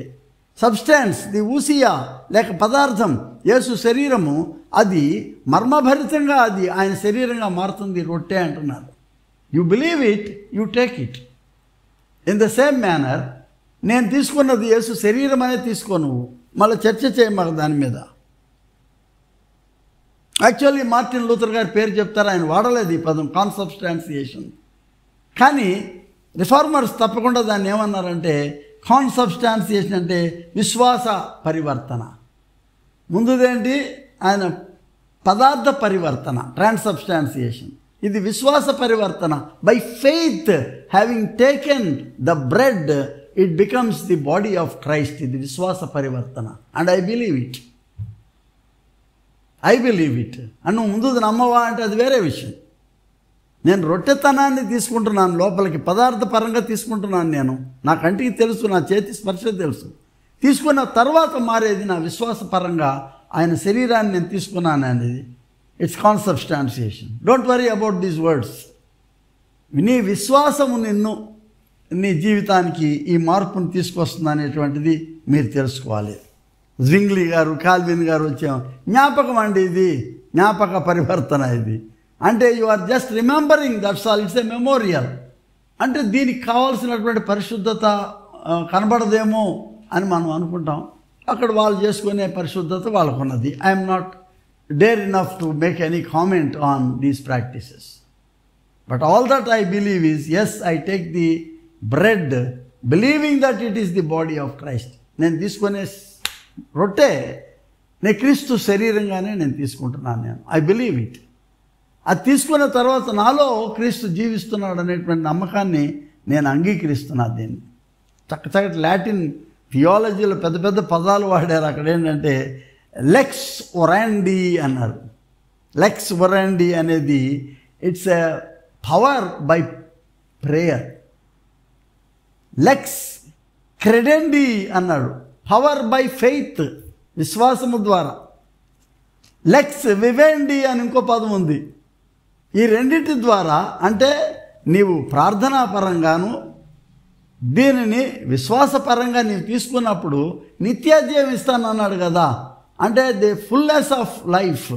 Speaker 1: సబ్స్టాన్స్, ది ఊసియా లేక పదార్థం, యేసు శరీరము, అది మర్మభరితంగా అది ఆయన శరీరంగా మారుతుంది రొట్టె అంటున్నారు. You believe it, you take it. In the same manner నేను తీసుకున్నది యేసు శరీరం అనే తీసుకోను, మళ్ళీ చర్చ చేయమాక దాని మీద. యాక్చువల్లీ మార్టిన్ లూథర్ గారి పేరు చెప్తారు, ఆయన వాడలేదు ఈ పదం కాన్సబ్స్టాన్సియేషన్. కానీ రిఫార్మర్స్ తప్పకుండా దాన్ని ఏమన్నారంటే కాన్సబ్స్టాన్సియేషన్ అంటే విశ్వాస పరివర్తన. ముందుదేంటి ఆయన పదార్థ పరివర్తన, ట్రాన్స్సబ్స్టాన్సియేషన్. ఇది విశ్వాస పరివర్తన. By faith having taken the bread it becomes the body of Christ. ఇది విశ్వాస పరివర్తన. And I believe it. And నువ్వు ముందు నమ్మవా అంటే అది వేరే విషయం. నేను రొట్టెతనాన్ని తీసుకుంటున్నాను, లోపలికి పదార్థ పరంగా తీసుకుంటున్నాను. నేను నా కంటికి తెలుసు, నా చేతి స్పర్శ తెలుసు. తీసుకున్న తర్వాత మారేది నా విశ్వాస పరంగా ఆయన శరీరాన్ని నేను తీసుకున్నాను అనేది. It's consubstantiation. Don't worry about these words. నీ విశ్వాసము నీ జీవితానికి ఈ మార్పును తీసుకొస్తుంది అనేటువంటిది మీరు తెలుసుకోవాలి. జ్వింగ్లీ గారు, కాల్విన్ గారు వచ్చాం, జ్ఞాపకం అండి ఇది, జ్ఞాపక పరివర్తన ఇది. అంటే you are just remembering, that's all, it's a memorial. అంటే దీనికి కావాల్సినటువంటి పరిశుద్ధత కనబడదేమో అని మనం అనుకుంటాం. అక్కడ వాళ్ళు చేసుకునే పరిశుద్ధత వాళ్ళకున్నది. I'm not dare enough to make any comment on these practices. But all that I believe is, yes, I take the bread believing that it is the body of Christ. నేను తీసుకునే రొట్టె నేను క్రీస్తు శరీరంగానే నేను తీసుకుంటున్నాను. I believe it. అది తీసుకున్న తర్వాత నాలో క్రీస్తు జీవిస్తున్నాడు అనేటువంటి నమ్మకాన్ని నేను అంగీకరిస్తున్నాను. దీన్ని చక్కటి లాటిన్ థియాలజీలో పెద్ద పెద్ద పదాలు వాడారు. అక్కడ ఏంటంటే లెక్స్ ఒరాండి అన్నారు. లెక్స్ ఒరాండి అనేది it's a power by prayer. లెక్స్ క్రెడెండి అన్నాడు, పవర్ బై ఫెయిత్, విశ్వాసము ద్వారా. లెక్స్ వివెండి అని ఇంకో పదం ఉంది. ఈ రెండింటి ద్వారా అంటే నీవు ప్రార్థనాపరంగాను దీనిని విశ్వాసపరంగా నీవు తీసుకున్నప్పుడు నిత్యజీవం ఇస్తానన్నాడు కదా. అంటే ది ఫుల్నెస్ ఆఫ్ లైఫ్,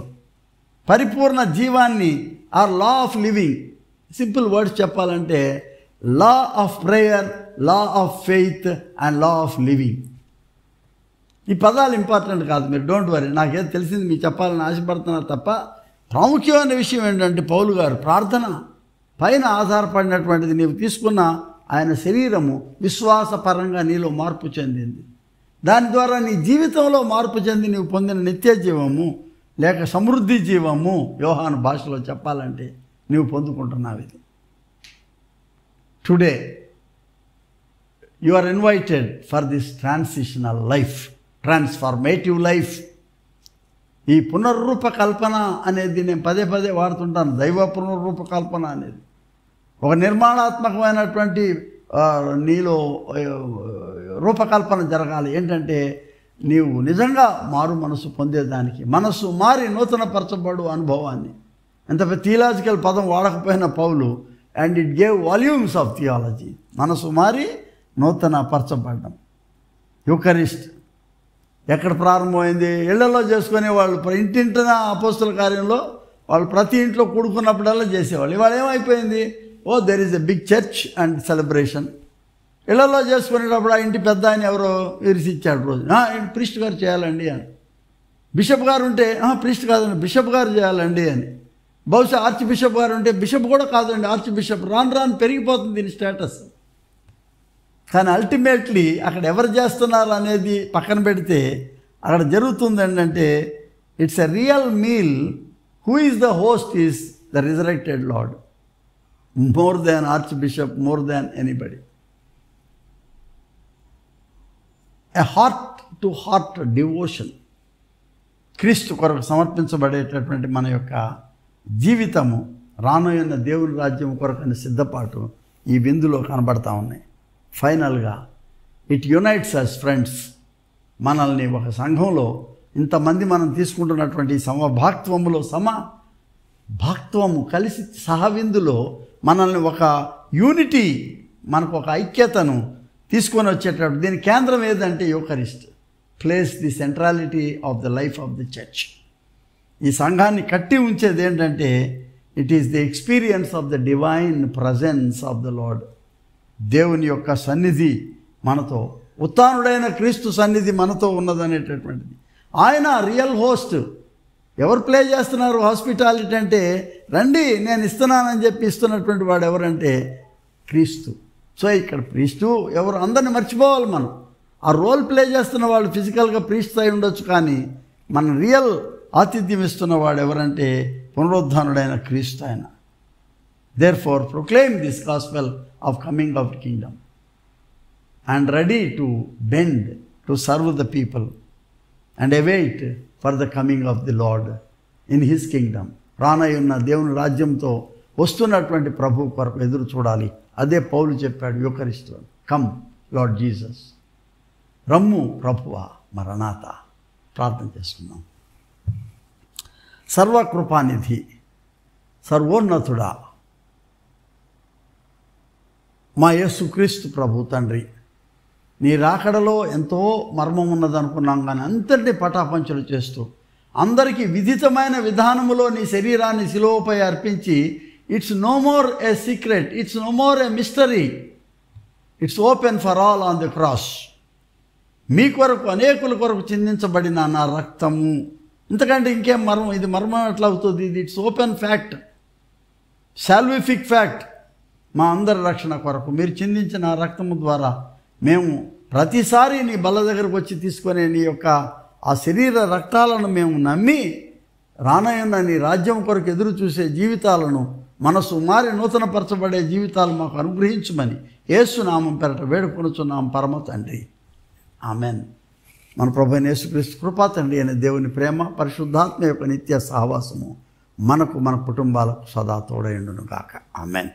Speaker 1: పరిపూర్ణ జీవాన్ని, or law of living. Simple words చెప్పాలంటే law of prayer, law of faith and law of living. ఈ పదాలు ఇంపార్టెంట్ కాదు, మీరు డోంట్ వరీ. నాకేదో తెలిసింది మీకు చెప్పాలని ఆశపడుతున్నారు తప్ప ప్రాముఖ్యమైన విషయం ఏంటంటే పౌలు గారు ప్రార్థన పైన ఆధారపడినటువంటిది. నీవు తీసుకున్న ఆయన శరీరము విశ్వాసపరంగా నీలో మార్పు చెందింది. దాని ద్వారా నీ జీవితంలో మార్పు చెంది నీవు పొందిన నిత్య జీవము లేక సమృద్ధి జీవము, యోహాను భాషలో చెప్పాలంటే నీవు పొందుకుంటున్నావు. ఇది today you are invited for this transitional life, transformative life. ఈ పునర్రూపకల్పన అనేది నేను పదే పదే వాడుతుంటాను. దైవ పునర్రూపకల్పన అనేది ఒక నిర్మాణాత్మకమైనటువంటి నీలో రూపకల్పన జరగాలి. ఏంటంటే నీవు నిజంగా మారు మనసు పొందేదానికి, మనసు మారి నూతన పరచబడు అనుభవాన్ని. ఎంత థియలాజికల్ పదం వాడకపోయిన Paul, and it gave volumes of theology. మనసు మారి నూతన పరచబడడం. యూకరిస్ట్ ఎక్కడ ప్రారంభమైంది? ఇళ్లలో చేసుకునే వాళ్ళు, ఇంటింటిన అపోస్తుల కార్యంలో వాళ్ళు ప్రతి ఇంట్లో కూడుకున్నప్పుడల్లా చేసేవాళ్ళు. ఇవాళ ఏమైపోయింది? There is a big church and celebration. ఇళ్లలో చేసుకునేటప్పుడు ఆ ఇంటి పెద్ద ఆయన ఎవరో విరిసిచ్చాడు రోజు, ప్రీస్ట్ గారు చేయాలండి అని. బిషప్ గారు ఉంటే ప్రీస్ట్ కాదండి, బిషప్ గారు చేయాలండి అని. బహుశా ఆర్చ్ బిషప్ గారు ఉంటే బిషప్ కూడా కాదండి, ఆర్చ్ బిషప్. రాను పెరిగిపోతుంది దీని స్టేటస్. కానీ అల్టిమేట్లీ అక్కడ ఎవరు చేస్తున్నారు అనేది పక్కన పెడితే అక్కడ జరుగుతుంది ఏంటంటే, it's a real meal. Who is the host? Is the resurrected lord. More than arch bishop, more than anybody. A heart to heart devotion. క్రీస్తు కొరకు సమర్పించబడేటటువంటి మన యొక్క జీవితము రానున్న దేవుని రాజ్యం కొరకని సిద్ధపాటు ఈ విందులో కనబడతా ఉన్నాయి. ఫైనల్గా ఇట్ యునైట్స్ అస్ ఫ్రెండ్స్. మనల్ని ఒక సంఘంలో ఇంతమంది మనం తీసుకుంటున్నటువంటి సమభాక్త్వములో భాక్త్వము కలిసి సహవిందులో మనల్ని ఒక యూనిటీ, మనకు ఒక ఐక్యతను తీసుకొని వచ్చేటప్పుడు దీని కేంద్రం ఏదంటే Eucharist place the centrality of the life of the church. ఈ సంఘాన్ని కట్టి ఉంచేది ఏంటంటే, it is the experience of the divine presence of the lord. దేవుని యొక్క సన్నిధి మనతో, ఉత్థానుడైన క్రీస్తు సన్నిధి మనతో ఉన్నదనేటటువంటిది. ఆయన రియల్ హోస్ట్. ఎవరు ప్లే చేస్తున్నారు హాస్పిటాలిటీ అంటే, రండి నేను ఇస్తున్నానని చెప్పి ఇస్తున్నటువంటి వాడు ఎవరంటే క్రీస్తు. సో ఇక్కడ ప్రీస్టు ఎవరు అందరిని మర్చిపోవాలి మనం. ఆ రోల్ ప్లే చేస్తున్న వాళ్ళు ఫిజికల్గా ప్రీస్ట్ అయి ఉండొచ్చు, కానీ మన రియల్ ఆతిథ్యం ఇస్తున్న వాడు ఎవరంటే పునరుద్ధానుడైన క్రీస్తు ఆయన. Therefore proclaim this gospel of coming of kingdom and ready to bend to serve the people and await for the coming of the Lord in his kingdom. రానయ్యున్న దేవుని రాజ్యంతో వస్తున్నటువంటి ప్రభు కొరకు ఎదురు చూడాలి. అదే పౌలు చెప్పాడు యూకరిస్టులో, కమ్ లార్డ్ జీసస్, రమ్ము ప్రభువా మరణాత. ప్రార్థన చేసుకుందాం. సర్వకృపానిధి, సర్వోన్నతుడా, మా యేసుక్రీస్తు ప్రభు తండ్రి, నీ రాకడలో ఎంతో మర్మం ఉన్నదనుకున్నాం, కానీ అంతటినీ పటాపంచలు చేస్తూ అందరికీ విధితమైన విధానములో నీ శరీరాన్ని శిలువపై అర్పించి, it's no more a secret, it's no more a mystery, it's open for all on the cross. మీ కొరకు అనేకుల కొరకు చిందించబడిన నా రక్తము, ఇంతకంటే ఇంకేం మర్మం? ఇది మర్మం ఎట్లా అవుతుంది? ఇది ఇట్స్ ఓపెన్ ఫ్యాక్ట్, సాల్విఫిక్ ఫ్యాక్ట్. మా అందరి రక్షణ కొరకు మీరు చిందించిన ఆ రక్తము ద్వారా మేము ప్రతిసారి నీ బల్ల దగ్గరకు వచ్చి తీసుకునే నీ యొక్క ఆ శరీర రక్తాలను మేము నమ్మి రానయ్యున్న నీ రాజ్యం కొరకు ఎదురు చూసే జీవితాలను, మనసు మారి నూతనపరచబడే జీవితాలు మాకు అనుగ్రహించమని యేసు నామం పేరట వేడుకొనుచున్నాం పరమ తండ్రి. ఆమెన్. మన ప్రభువైన యేసుక్రీస్తు కృపా తండ్రి అనే దేవుని ప్రేమ, పరిశుద్ధాత్మ యొక్క నిత్య సహవాసము మనకు మన కుటుంబాలకు సదా తోడైండును గాక. ఆమెన్.